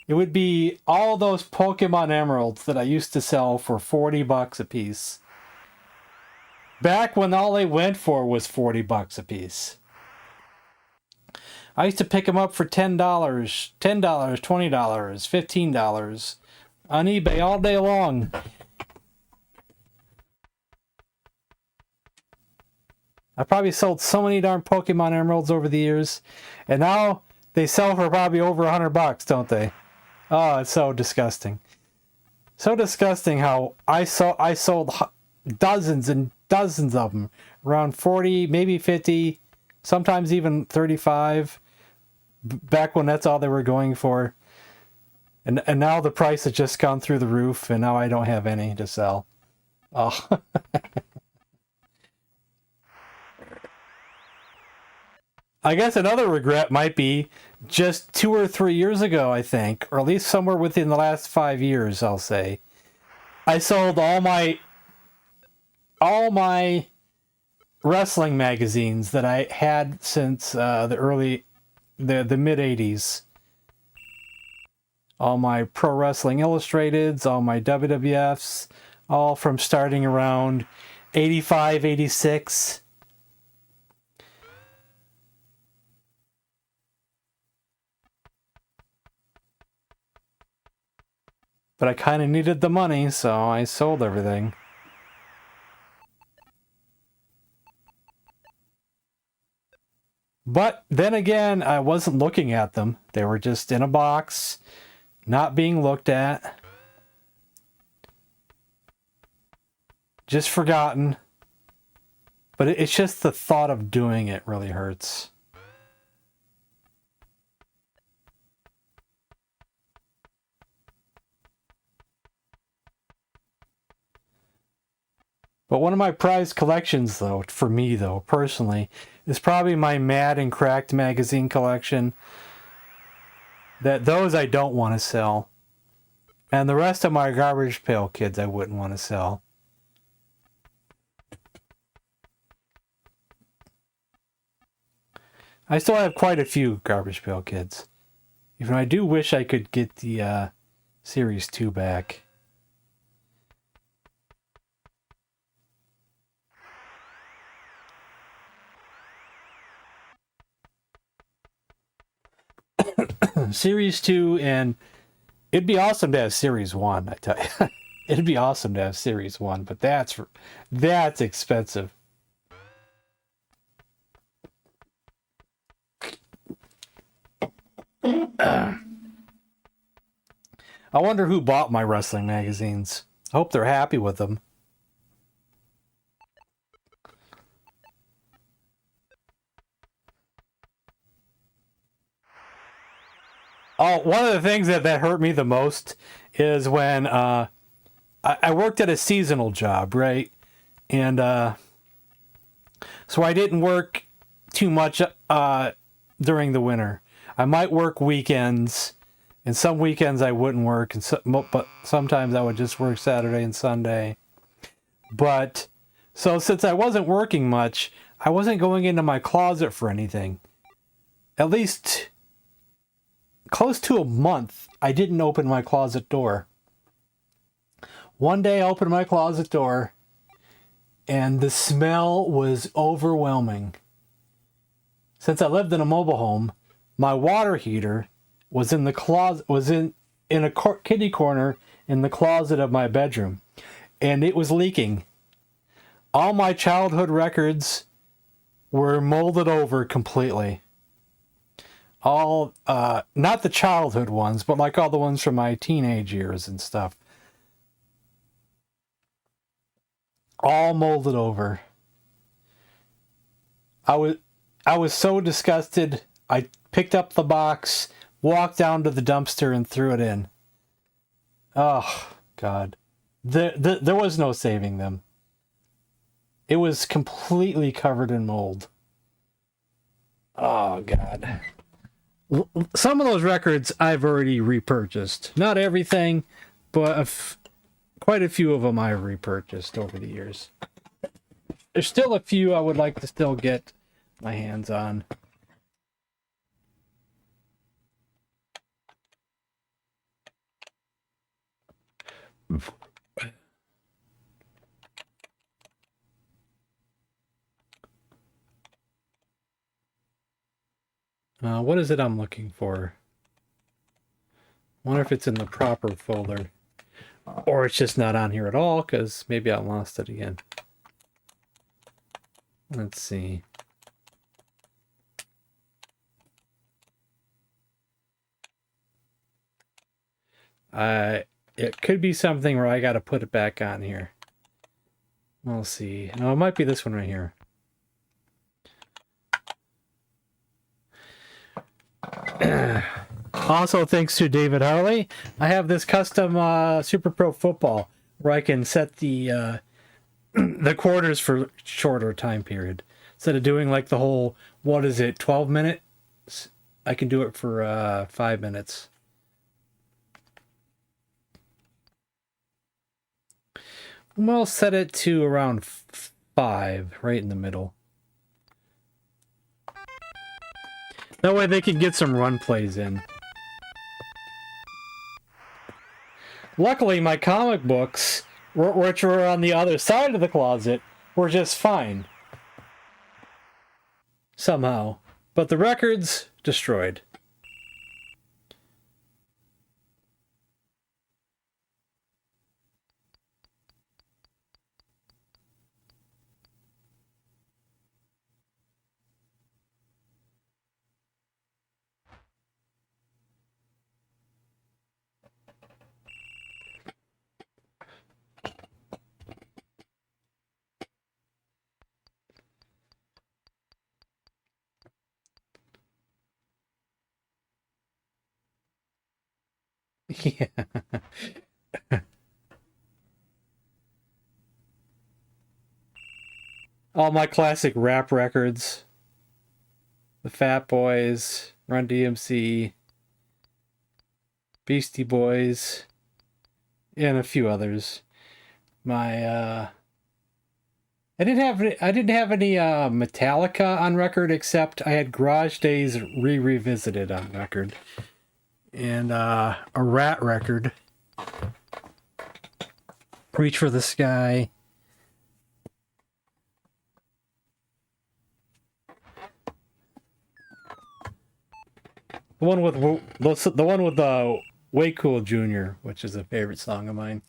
A: it would be all those Pokemon Emeralds that I used to sell for $40 a piece. Back when all they went for was $40 a piece. I used to pick them up for $10, $20, $15 on eBay all day long. I probably sold so many darn Pokemon Emeralds over the years, and now they sell for probably over $100, don't they? Oh, it's so disgusting. So disgusting how I sold dozens and dozens of them, around 40, maybe 50, sometimes even 35, back when that's all they were going for. And now the price has just gone through the roof, and now I don't have any to sell. Oh. I guess another regret might be just 2 or 3 years ago, I think, or at least somewhere within the last 5 years, I'll say. I sold all my wrestling magazines that I had since the mid 80s. All my Pro Wrestling Illustrateds, all my WWFs, all from starting around 85, 86. But I kind of needed the money, so I sold everything. But then again, I wasn't looking at them. They were just in a box, not being looked at. Just forgotten. But it's just the thought of doing it really hurts. But one of my prized collections, though, for me, though, personally, is probably my Mad and Cracked magazine collection. Those I don't want to sell. And the rest of my Garbage Pail Kids I wouldn't want to sell. I still have quite a few Garbage Pail Kids. Even I do wish I could get the Series 2 back. Series 2, and it'd be awesome to have Series 1, I tell you. It'd be awesome to have Series 1, but that's expensive. I wonder who bought my wrestling magazines. I hope they're happy with them. Oh, one of the things that hurt me the most is when I worked at a seasonal job, right? And so I didn't work too much during the winter. I might work weekends, and some weekends I wouldn't work, but sometimes I would just work Saturday and Sunday. But so since I wasn't working much, I wasn't going into my closet for anything. At least close to a month, I didn't open my closet door. One day I opened my closet door, and the smell was overwhelming. Since I lived in a mobile home, my water heater was in the closet, in a kitty corner in the closet of my bedroom, and it was leaking. All my childhood records were molded over completely. All, not the childhood ones, but like all the ones from my teenage years and stuff. All molded over. I was so disgusted. I picked up the box, walked down to the dumpster, and threw it in. Oh, God. There was no saving them. It was completely covered in mold. Oh, God. Some of those records I've already repurchased. Not everything, but quite a few of them I've repurchased over the years. There's still a few I would like to still get my hands on. What is it I'm looking for? Wonder if it's in the proper folder. Or it's just not on here at all, because maybe I lost it again. Let's see. It could be something where I gotta put it back on here. We'll see. No, it might be this one right here. Also, thanks to David Harley, I have this custom Super Pro Football where I can set the the quarters for shorter time period. Instead of doing like the whole, 12 minutes, I can do it for 5 minutes. We'll set it to around 5, right in the middle. That way they can get some run plays in. Luckily, my comic books, which were on the other side of the closet, were just fine. Somehow. But the records, destroyed. Yeah. All my classic rap records. The Fat Boys, Run DMC, Beastie Boys, and a few others. My I didn't have any Metallica on record, except I had Garage Days Revisited on record. And a Rat record. Reach for the Sky. The one with Way Cool Jr., which is a favorite song of mine.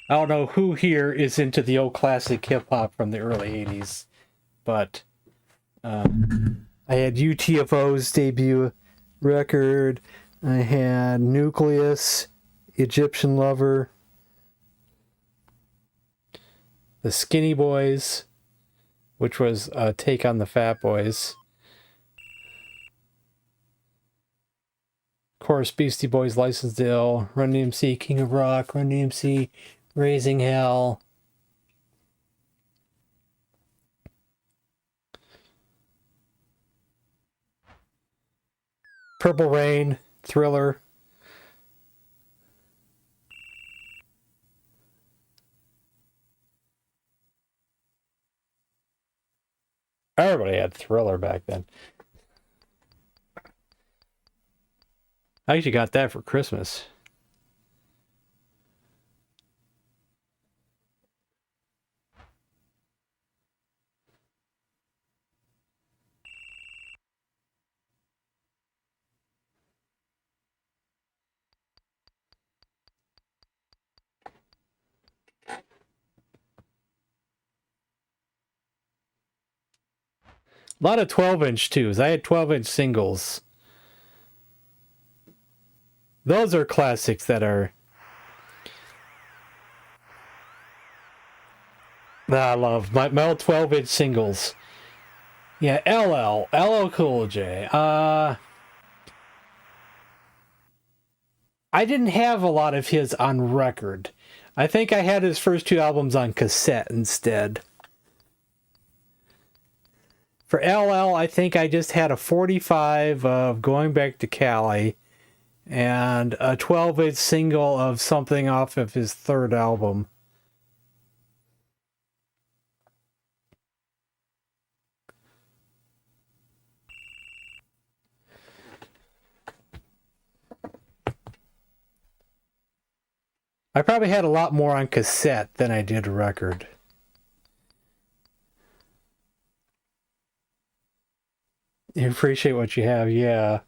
A: I don't know who here is into the old classic hip-hop from the early 80s, but I had UTFO's debut record, I had Nucleus, Egyptian Lover, the Skinny Boys, which was a take on the Fat Boys. Of course, Beastie Boys, License to Ill, Run DMC, King of Rock, Run DMC, Raising Hell. Purple Rain, Thriller. Everybody had Thriller back then. I actually got that for Christmas. A lot of 12-inch twos. I had 12-inch singles. Those are classics that are... that I love. My old 12-inch singles. Yeah, LL Cool J. I didn't have a lot of his on record. I think I had his first 2 albums on cassette instead. For LL, I think I just had a 45 of Going Back to Cali and a 12-inch single of something off of his 3rd album. I probably had a lot more on cassette than I did record. You appreciate what you have, yeah.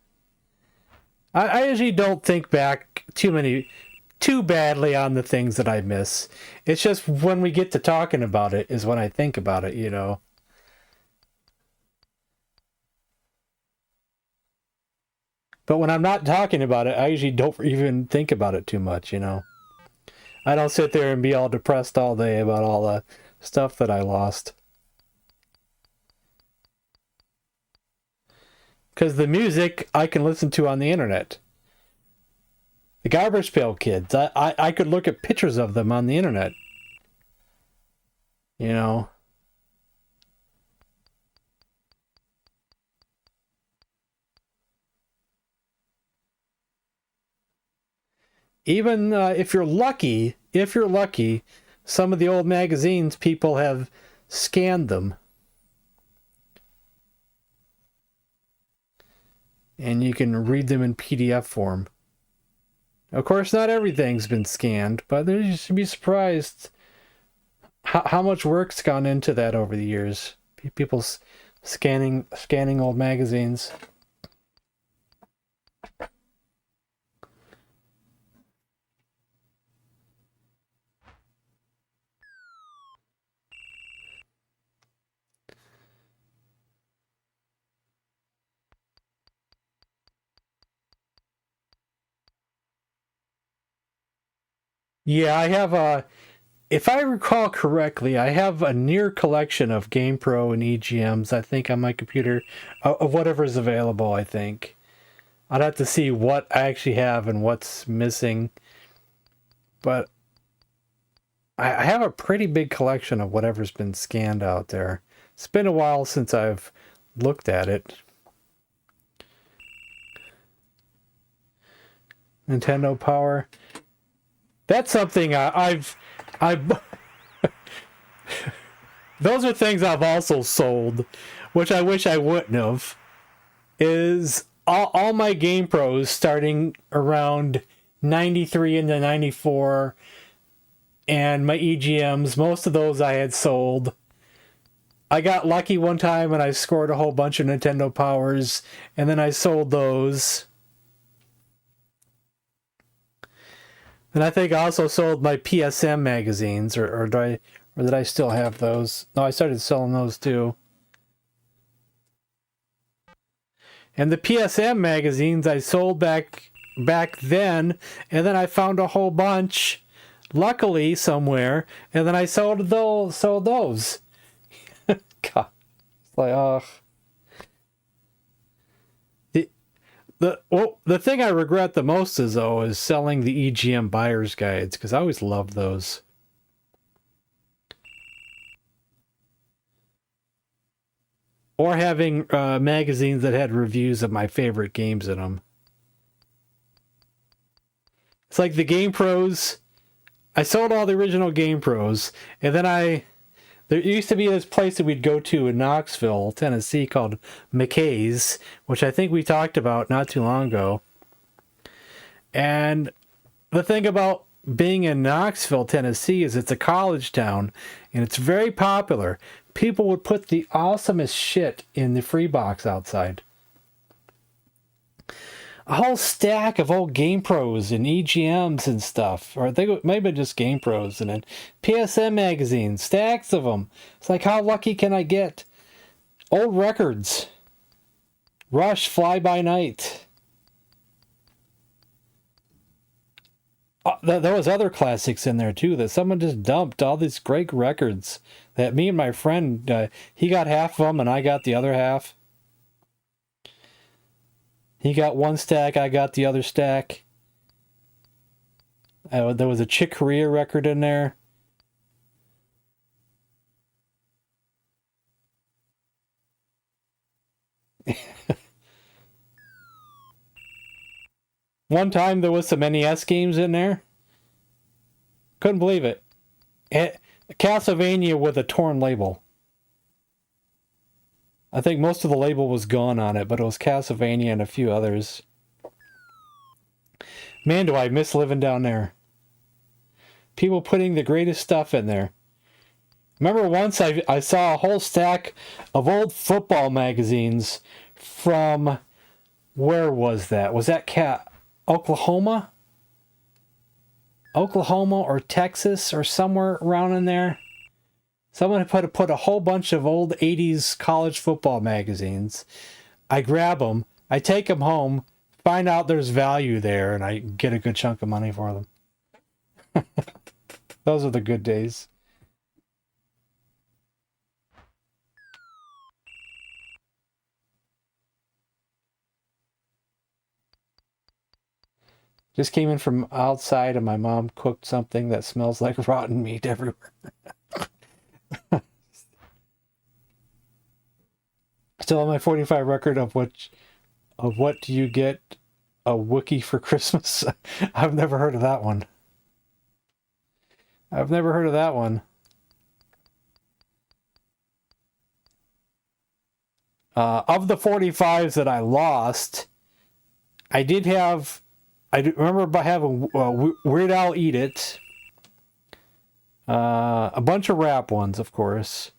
A: I usually don't think back too badly on the things that I miss. It's just when we get to talking about it is when I think about it, you know. But when I'm not talking about it, I usually don't even think about it too much, you know. I don't sit there and be all depressed all day about all the stuff that I lost. Because the music I can listen to on the internet. The Garbage Pail Kids, I could look at pictures of them on the internet. You know. Even if you're lucky, some of the old magazines, people have scanned them. And you can read them in PDF form. Of course, not everything's been scanned, but you should be surprised how much work's gone into that over the years. People scanning old magazines. Yeah, I have if I recall correctly, I have a near collection of GamePro and EGMs, I think, on my computer, of whatever's available, I think. I'd have to see what I actually have and what's missing. But I have a pretty big collection of whatever's been scanned out there. It's been a while since I've looked at it. Nintendo Power. That's something I've those are things I've also sold, which I wish I wouldn't have. Is all my GamePros starting around 93 into 94, and my EGMs, most of those I had sold. I got lucky one time and I scored a whole bunch of Nintendo Powers, and then I sold those. And I think I also sold my PSM magazines, or did I still have those? No, I started selling those too. And the PSM magazines I sold back then, and then I found a whole bunch, luckily somewhere, and then I sold those. God, it's like, oh. The thing I regret the most is selling the EGM buyer's guides, because I always loved those. Or having magazines that had reviews of my favorite games in them. It's like the Game Pros. I sold all the original Game Pros, and then there used to be this place that we'd go to in Knoxville, Tennessee, called McKay's, which I think we talked about not too long ago. And the thing about being in Knoxville, Tennessee, is it's a college town, and it's very popular. People would put the awesomest shit in the free box outside. A whole stack of old Game Pros and EGMs and stuff. Or I think it might have been just Game Pros. And then PSM magazines. Stacks of them. It's like, how lucky can I get? Old records. Rush, Fly By Night. There was other classics in there too. That someone just dumped all these great records. That me and my friend, he got half of them and I got the other half. He got one stack, I got the other stack. There was a Chick Corea record in there. One time there was some NES games in there. Couldn't believe it. Castlevania with a torn label. I think most of the label was gone on it, but it was Castlevania and a few others. Man, do I miss living down there. People putting the greatest stuff in there. Remember once I saw a whole stack of old football magazines from... Where was that? Was that Oklahoma? Oklahoma or Texas or somewhere around in there? Someone put a whole bunch of old 80s college football magazines. I grab them, I take them home, find out there's value there, and I get a good chunk of money for them. Those are the good days. Just came in from outside and my mom cooked something that smells like rotten meat everywhere. Still on my 45 record of what do you get a Wookiee for Christmas? I've never heard of that one. Of the 45s that I lost, I remember about having Weird Al Eat It. A bunch of rap ones, of course.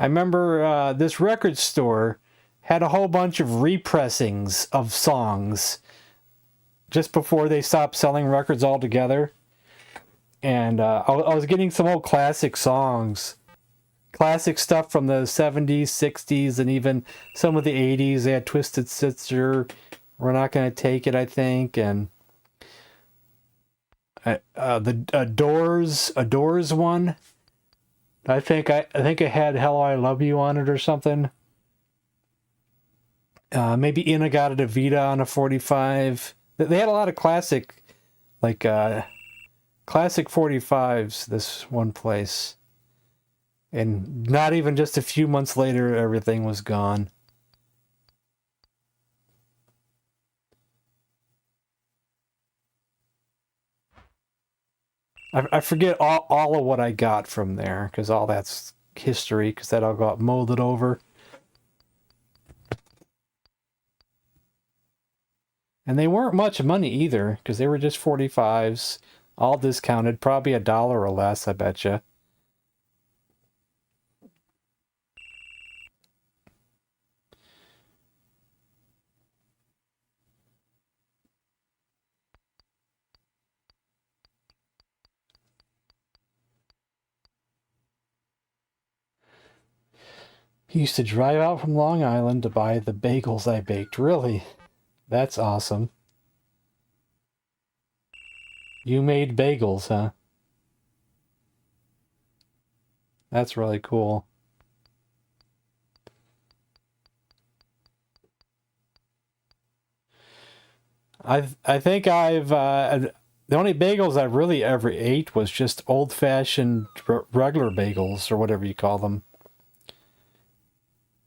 A: I remember this record store had a whole bunch of repressings of songs just before they stopped selling records altogether. And I was getting some old classic songs. Classic stuff from the 70s, 60s, and even some of the 80s. They had Twisted Sister, We're Not Gonna Take It, I think, and the Doors one. I think it had Hello I Love You on it or something. Maybe Inagata Vita on a 45. They had a lot of classic 45s, this one place. And not even just a few months later, everything was gone. I forget all of what I got from there, because all that's history, because that all got molded over. And they weren't much money either, because they were just 45s, all discounted, probably $1 or less, I betcha. He used to drive out from Long Island to buy the bagels I baked. Really? That's awesome. You made bagels, huh? That's really cool. I think the only bagels I really ever ate was just old-fashioned regular bagels, or whatever you call them.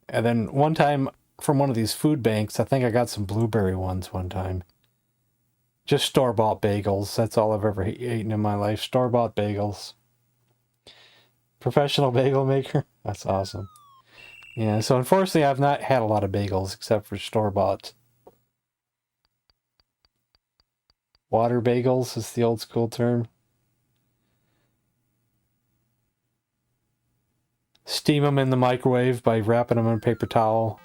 A: And then one time, from one of these food banks. I think I got some blueberry ones one time. Just store-bought bagels. That's all I've ever eaten in my life. Store-bought bagels. Professional bagel maker. That's awesome. Yeah, so unfortunately I've not had a lot of bagels except for store-bought. Water bagels is the old school term. Steam them in the microwave by wrapping them in a paper towel.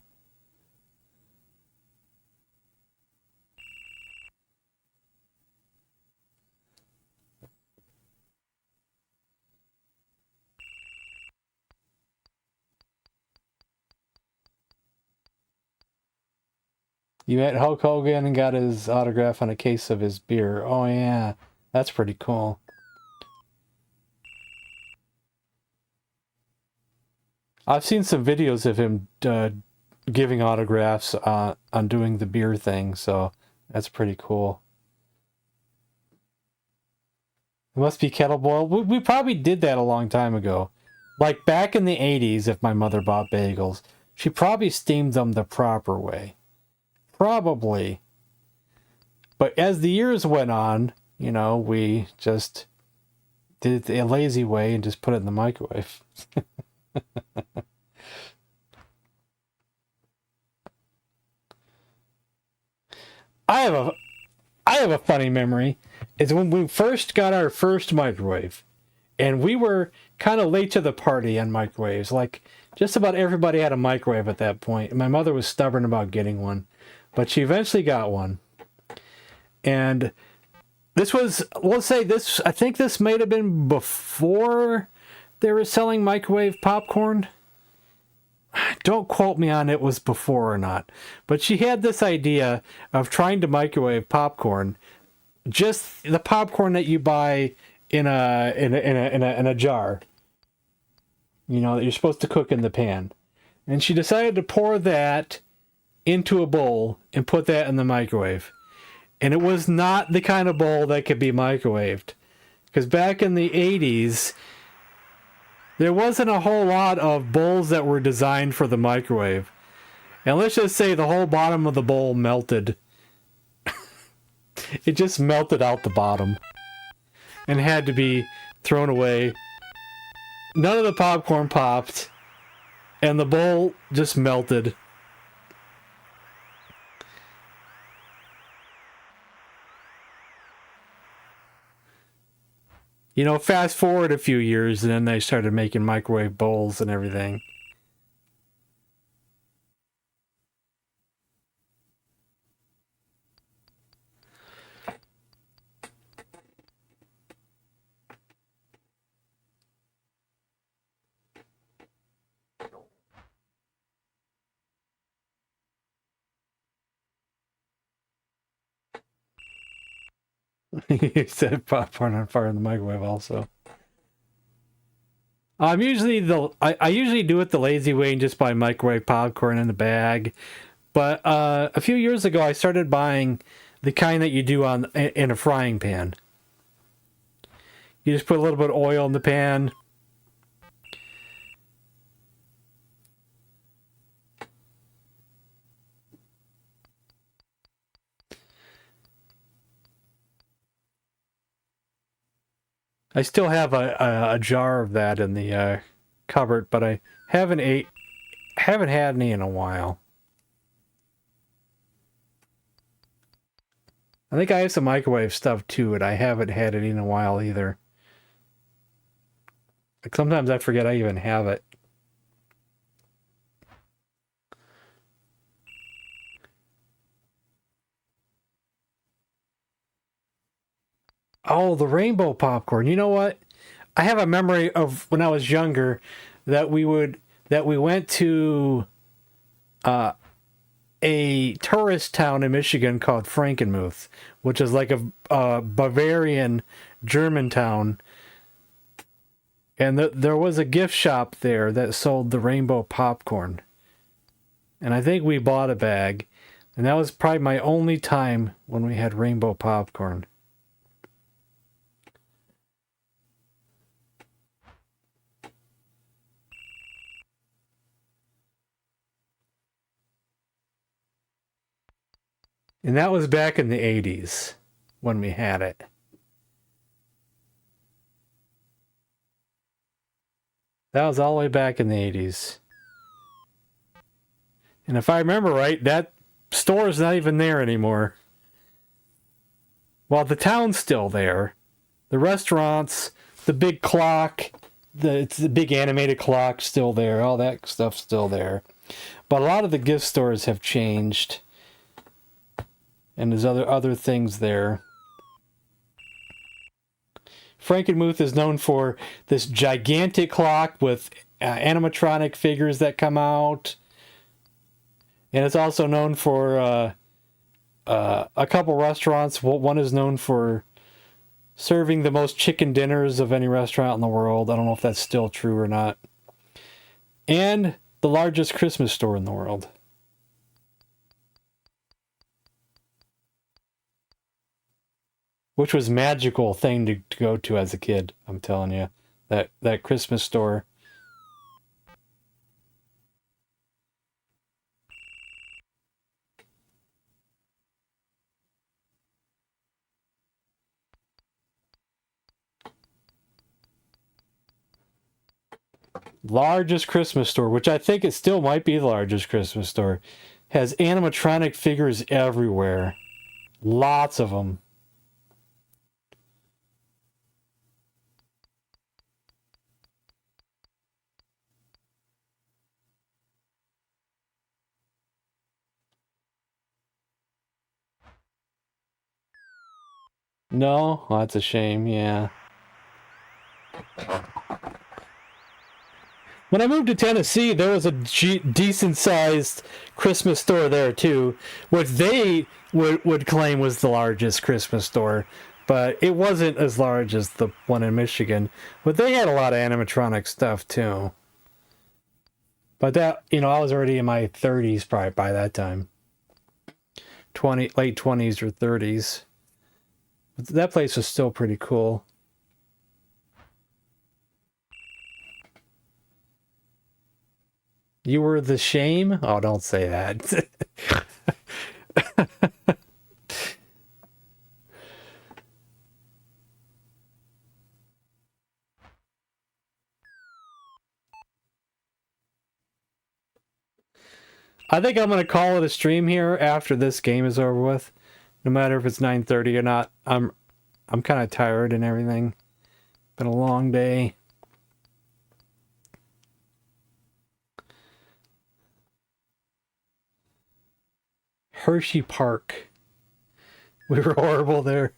A: You met Hulk Hogan and got his autograph on a case of his beer. Oh yeah, that's pretty cool. I've seen some videos of him giving autographs on doing the beer thing, so that's pretty cool. It must be kettle boiled. We probably did that a long time ago. Like back in the 80s, if my mother bought bagels, she probably steamed them the proper way. Probably. But as the years went on, you know, we just did it the lazy way and just put it in the microwave. I have a funny memory. It's when we first got our first microwave, and we were kind of late to the party on microwaves. Like just about everybody had a microwave at that point. And my mother was stubborn about getting one, but she eventually got one. And this was, let's say this, I think this might have been before they were selling microwave popcorn. Don't quote me on it was before or not. But she had this idea of trying to microwave popcorn, just the popcorn that you buy in a jar. You know, that you're supposed to cook in the pan. And she decided to pour that into a bowl and put that in the microwave. And it was not the kind of bowl that could be microwaved. Because back in the 80s, there wasn't a whole lot of bowls that were designed for the microwave. And let's just say the whole bottom of the bowl melted. It just melted out the bottom. And had to be thrown away. None of the popcorn popped. And the bowl just melted. You know, fast forward a few years, and then they started making microwave bowls and everything. You set popcorn on fire in the microwave also. I'm usually I usually do it the lazy way and just buy microwave popcorn in a bag. But a few years ago I started buying the kind that you do in a frying pan. You just put a little bit of oil in the pan. I still have a jar of that in the cupboard, but I haven't had any in a while. I think I have some microwave stuff too, and I haven't had it in a while either. Like sometimes I forget I even have it. Oh, the rainbow popcorn. You know what? I have a memory of when I was younger that we went to a tourist town in Michigan called Frankenmuth, which is like a Bavarian German town. And there was a gift shop there that sold the rainbow popcorn. And I think we bought a bag. And that was probably my only time when we had rainbow popcorn. And that was back in the 80s when we had it. That was all the way back in the 80s. And if I remember right, that store is not even there anymore. Well, the town's still there. The restaurants, the big clock, the big animated clock still there. All that stuff's still there. But a lot of the gift stores have changed. And there's other things there. Frankenmuth is known for this gigantic clock with animatronic figures that come out. And it's also known for a couple restaurants. One is known for serving the most chicken dinners of any restaurant in the world. I don't know if that's still true or not. And the largest Christmas store in the world. Which was a magical thing to go to as a kid, I'm telling you. That Christmas store. Largest Christmas store, which I think it still might be the largest Christmas store, has animatronic figures everywhere. Lots of them. No? Oh, that's a shame, yeah. When I moved to Tennessee, there was a decent-sized Christmas store there, too, which they would claim was the largest Christmas store, but it wasn't as large as the one in Michigan. But they had a lot of animatronic stuff, too. But that, I was already in my 30s probably by that time. Late 20s or 30s. But that place was still pretty cool. You were the shame? Oh, don't say that. I think I'm going to call it a stream here after this game is over with. No matter if it's 9:30 or not. I'm kind of tired and everything. Been a long day. Hershey Park. We were horrible there.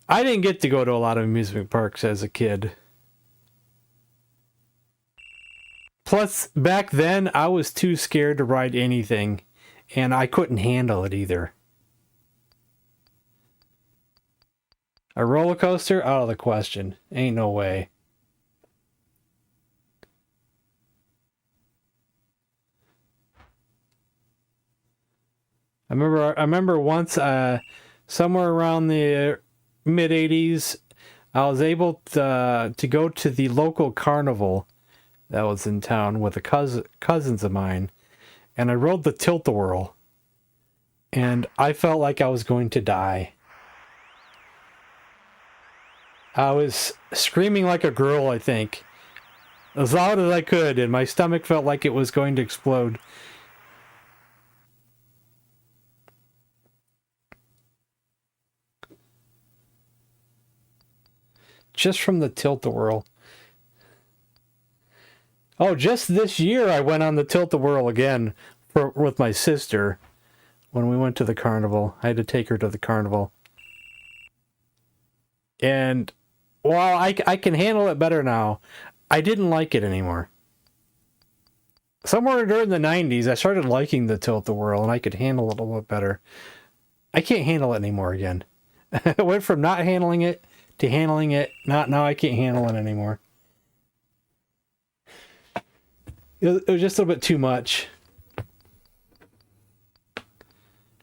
A: I didn't get to go to a lot of amusement parks as a kid. Plus, back then, I was too scared to ride anything, and I couldn't handle it either. A roller coaster? Out of the question. Ain't no way. I remember once, somewhere around the mid-'80s, I was able to go to the local carnival that was in town with cousins of mine, and I rode the Tilt-A-Whirl, and I felt like I was going to die. I was screaming like a girl, I think, as loud as I could, and my stomach felt like it was going to explode. Just from the Tilt-A-Whirl. Oh, just this year I went on the Tilt-A-Whirl again with my sister when we went to the carnival. I had to take her to the carnival. And while I can handle it better now, I didn't like it anymore. Somewhere during the 90s, I started liking the Tilt-A-Whirl and I could handle it a little bit better. I can't handle it anymore again. I went from not handling it to handling it. Now I can't handle it anymore. It was just a little bit too much.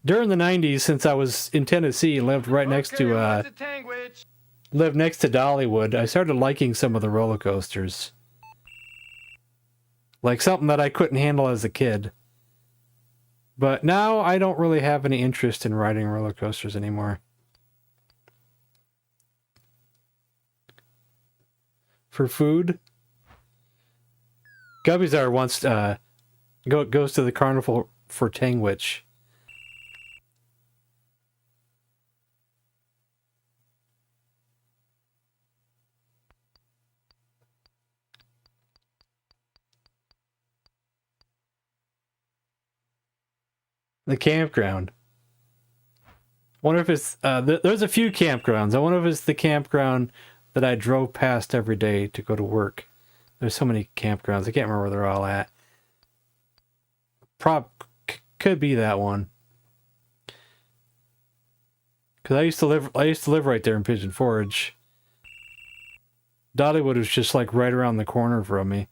A: During the 90s, since I was in Tennessee and lived right next to Dollywood, I started liking some of the roller coasters. Like something that I couldn't handle as a kid. But now I don't really have any interest in riding roller coasters anymore. For food, Gubbizar wants goes to the carnival for Tangwich. The campground. Wonder if it's there's a few campgrounds. I wonder if it's the campground that I drove past every day to go to work. There's so many campgrounds. I can't remember where they're all at. Could be that one. Cause I used to live right there in Pigeon Forge. Dollywood was just like right around the corner from me.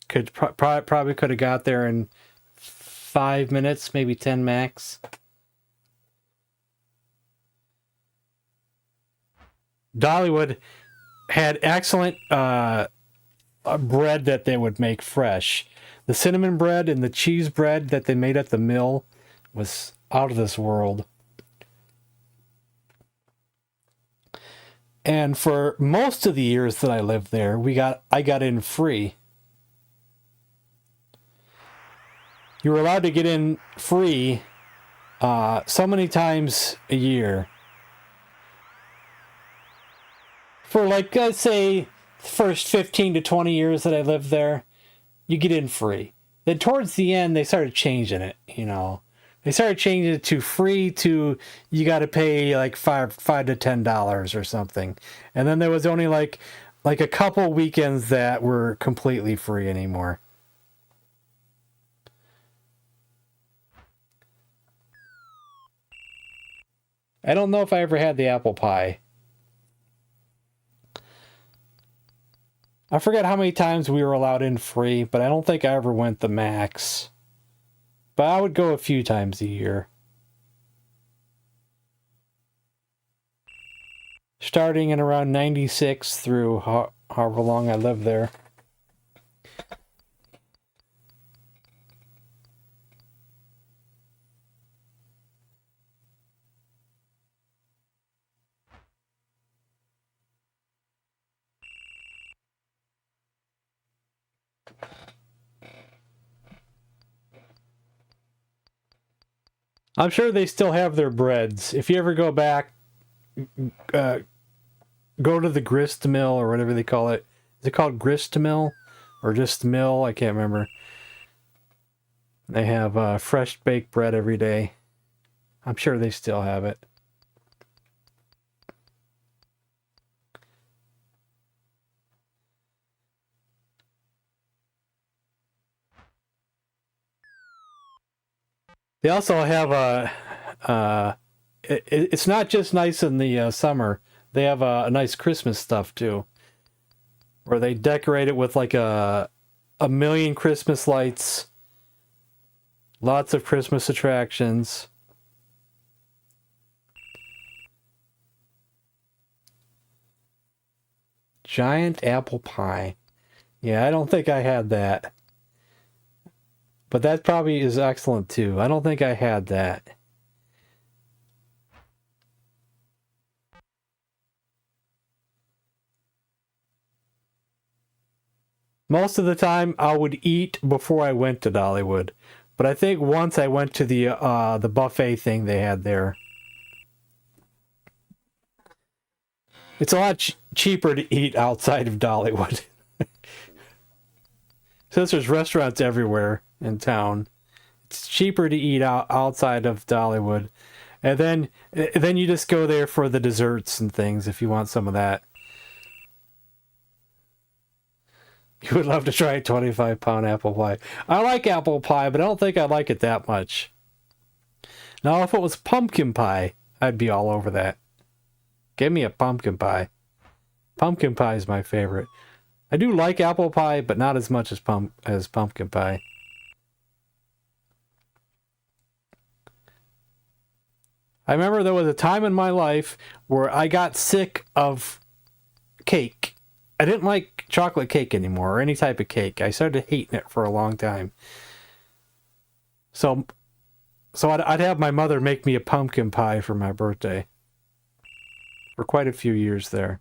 A: Probably could have got there in 5 minutes, maybe 10 max. Dollywood had excellent bread that they would make fresh. The cinnamon bread and the cheese bread that they made at the mill was out of this world. And for most of the years that I lived there, I got in free. You were allowed to get in free so many times a year. For like, let's say, the first 15 to 20 years that I lived there, you get in free. Then towards the end, they started changing it, you know. They started changing it to free to you got to pay like $5 to $10 or something. And then there was only like a couple weekends that were completely free anymore. I don't know if I ever had the apple pie. I forget how many times we were allowed in free, but I don't think I ever went the max. But I would go a few times a year. Starting in around 96 through however long I lived there. I'm sure they still have their breads. If you ever go back, go to the grist mill or whatever they call it. Is it called grist mill? Or just mill? I can't remember. They have fresh baked bread every day. I'm sure they still have it. They also have it's not just nice in the summer. They have a nice Christmas stuff too, where they decorate it with like a million Christmas lights, lots of Christmas attractions. Giant apple pie. Yeah, I don't think I had that. But that probably is excellent too. I don't think I had that. Most of the time I would eat before I went to Dollywood. But I think once I went to the buffet thing they had there. It's a lot cheaper to eat outside of Dollywood. Since there's restaurants everywhere in town, it's cheaper to eat outside of Dollywood. And then you just go there for the desserts and things if you want some of that. You would love to try a 25-pound apple pie. I like apple pie, but I don't think I like it that much. Now, if it was pumpkin pie, I'd be all over that. Give me a pumpkin pie. Pumpkin pie is my favorite. I do like apple pie, but not as much as pumpkin pie. I remember there was a time in my life where I got sick of cake. I didn't like chocolate cake anymore, or any type of cake. I started hating it for a long time. So So I'd have my mother make me a pumpkin pie for my birthday. For quite a few years there.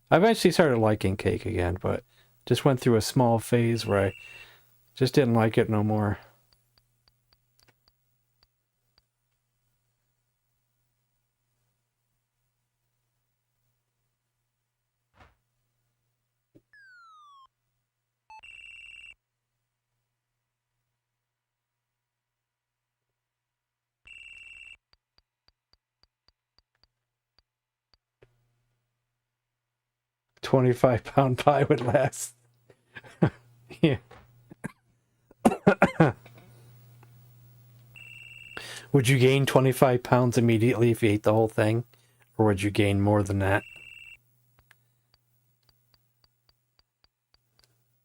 A: I eventually started liking cake again, but just went through a small phase where I just didn't like it no more. £25 pie would last. Yeah. Would you gain 25 pounds immediately if you ate the whole thing? Or would you gain more than that?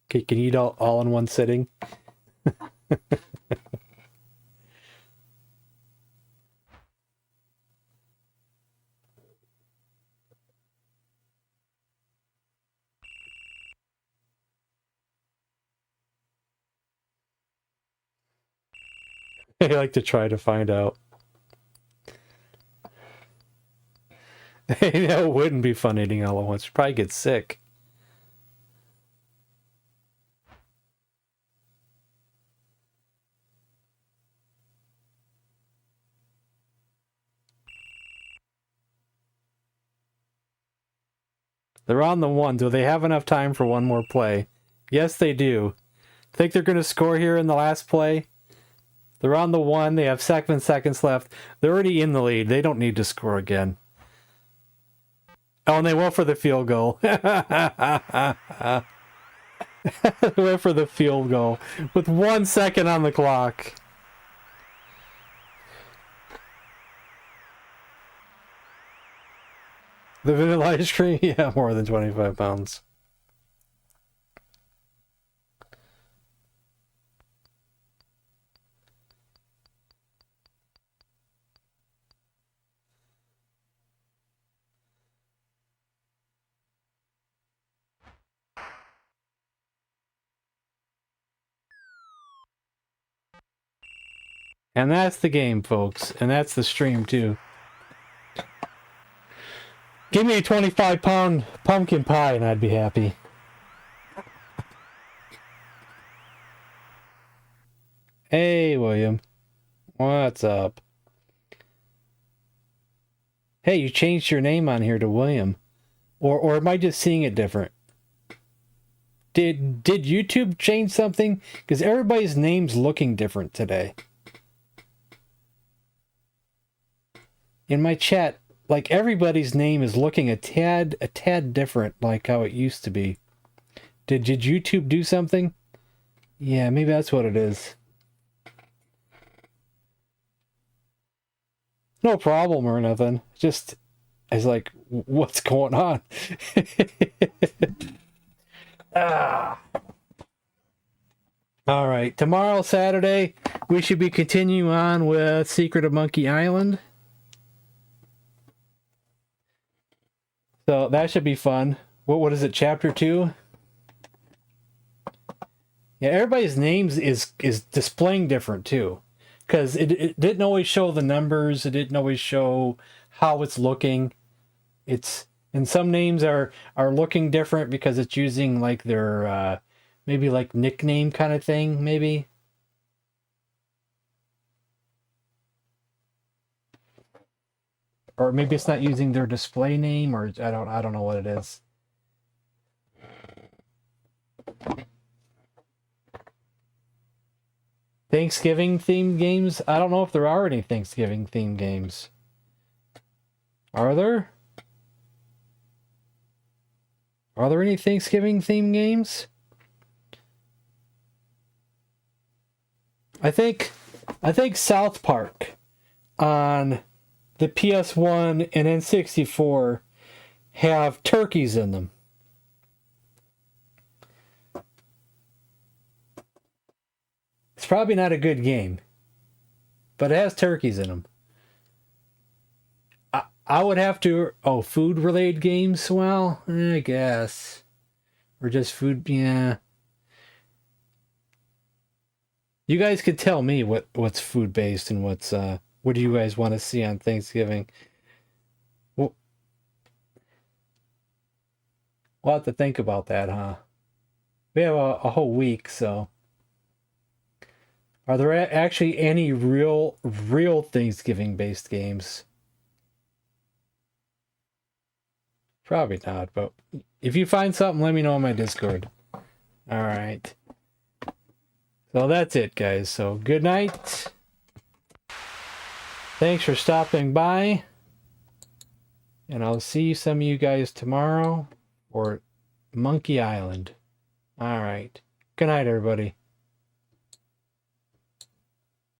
A: Okay, can you eat all in one sitting? I like to try to find out. That wouldn't be fun eating all at once. You'd probably get sick. They're on the one. Do they have enough time for one more play? Yes, they do. Think they're going to score here in the last play? They're on the one. They have 7 seconds left. They're already in the lead. They don't need to score again. Oh, and they went for the field goal. They went for the field goal with 1 second on the clock. The vanilla ice cream? Yeah, more than 25 pounds. And that's the game, folks. And that's the stream, too. Give me a 25-pound pumpkin pie and I'd be happy. Hey, William. What's up? Hey, you changed your name on here to William. Or am I just seeing it different? Did YouTube change something? Because everybody's name's looking different today. In my chat, like everybody's name is looking a tad different, like how it used to be. Did YouTube do something? Yeah, maybe that's what it is. No problem or nothing. Just, it's like, what's going on? All right, tomorrow, Saturday, we should be continuing on with Secret of Monkey Island. So that should be fun. What is it, chapter 2? Yeah, everybody's names is displaying different too. Because it didn't always show the numbers, it didn't always show how it's looking. And some names are looking different because it's using like their maybe like nickname kind of thing, maybe. Or maybe it's not using their display name, or I don't know what it is. Thanksgiving themed games? I don't know if there are any Thanksgiving themed games. Are there? Are there any Thanksgiving themed games? I think South Park on the PS1 and N64 have turkeys in them. It's probably not a good game, but it has turkeys in them. I would have to... Oh, food-related games? Well, I guess. Or just food, yeah. You guys could tell me what's food based and what do you guys want to see on Thanksgiving. We'll have to think about that, huh? We have a whole week, so. Are there actually any real Thanksgiving based games? Probably not, but if you find something, let me know on my Discord. All right. So that's it, guys. So good night. Thanks for stopping by. And I'll see some of you guys tomorrow for Monkey Island. All right. Good night, everybody.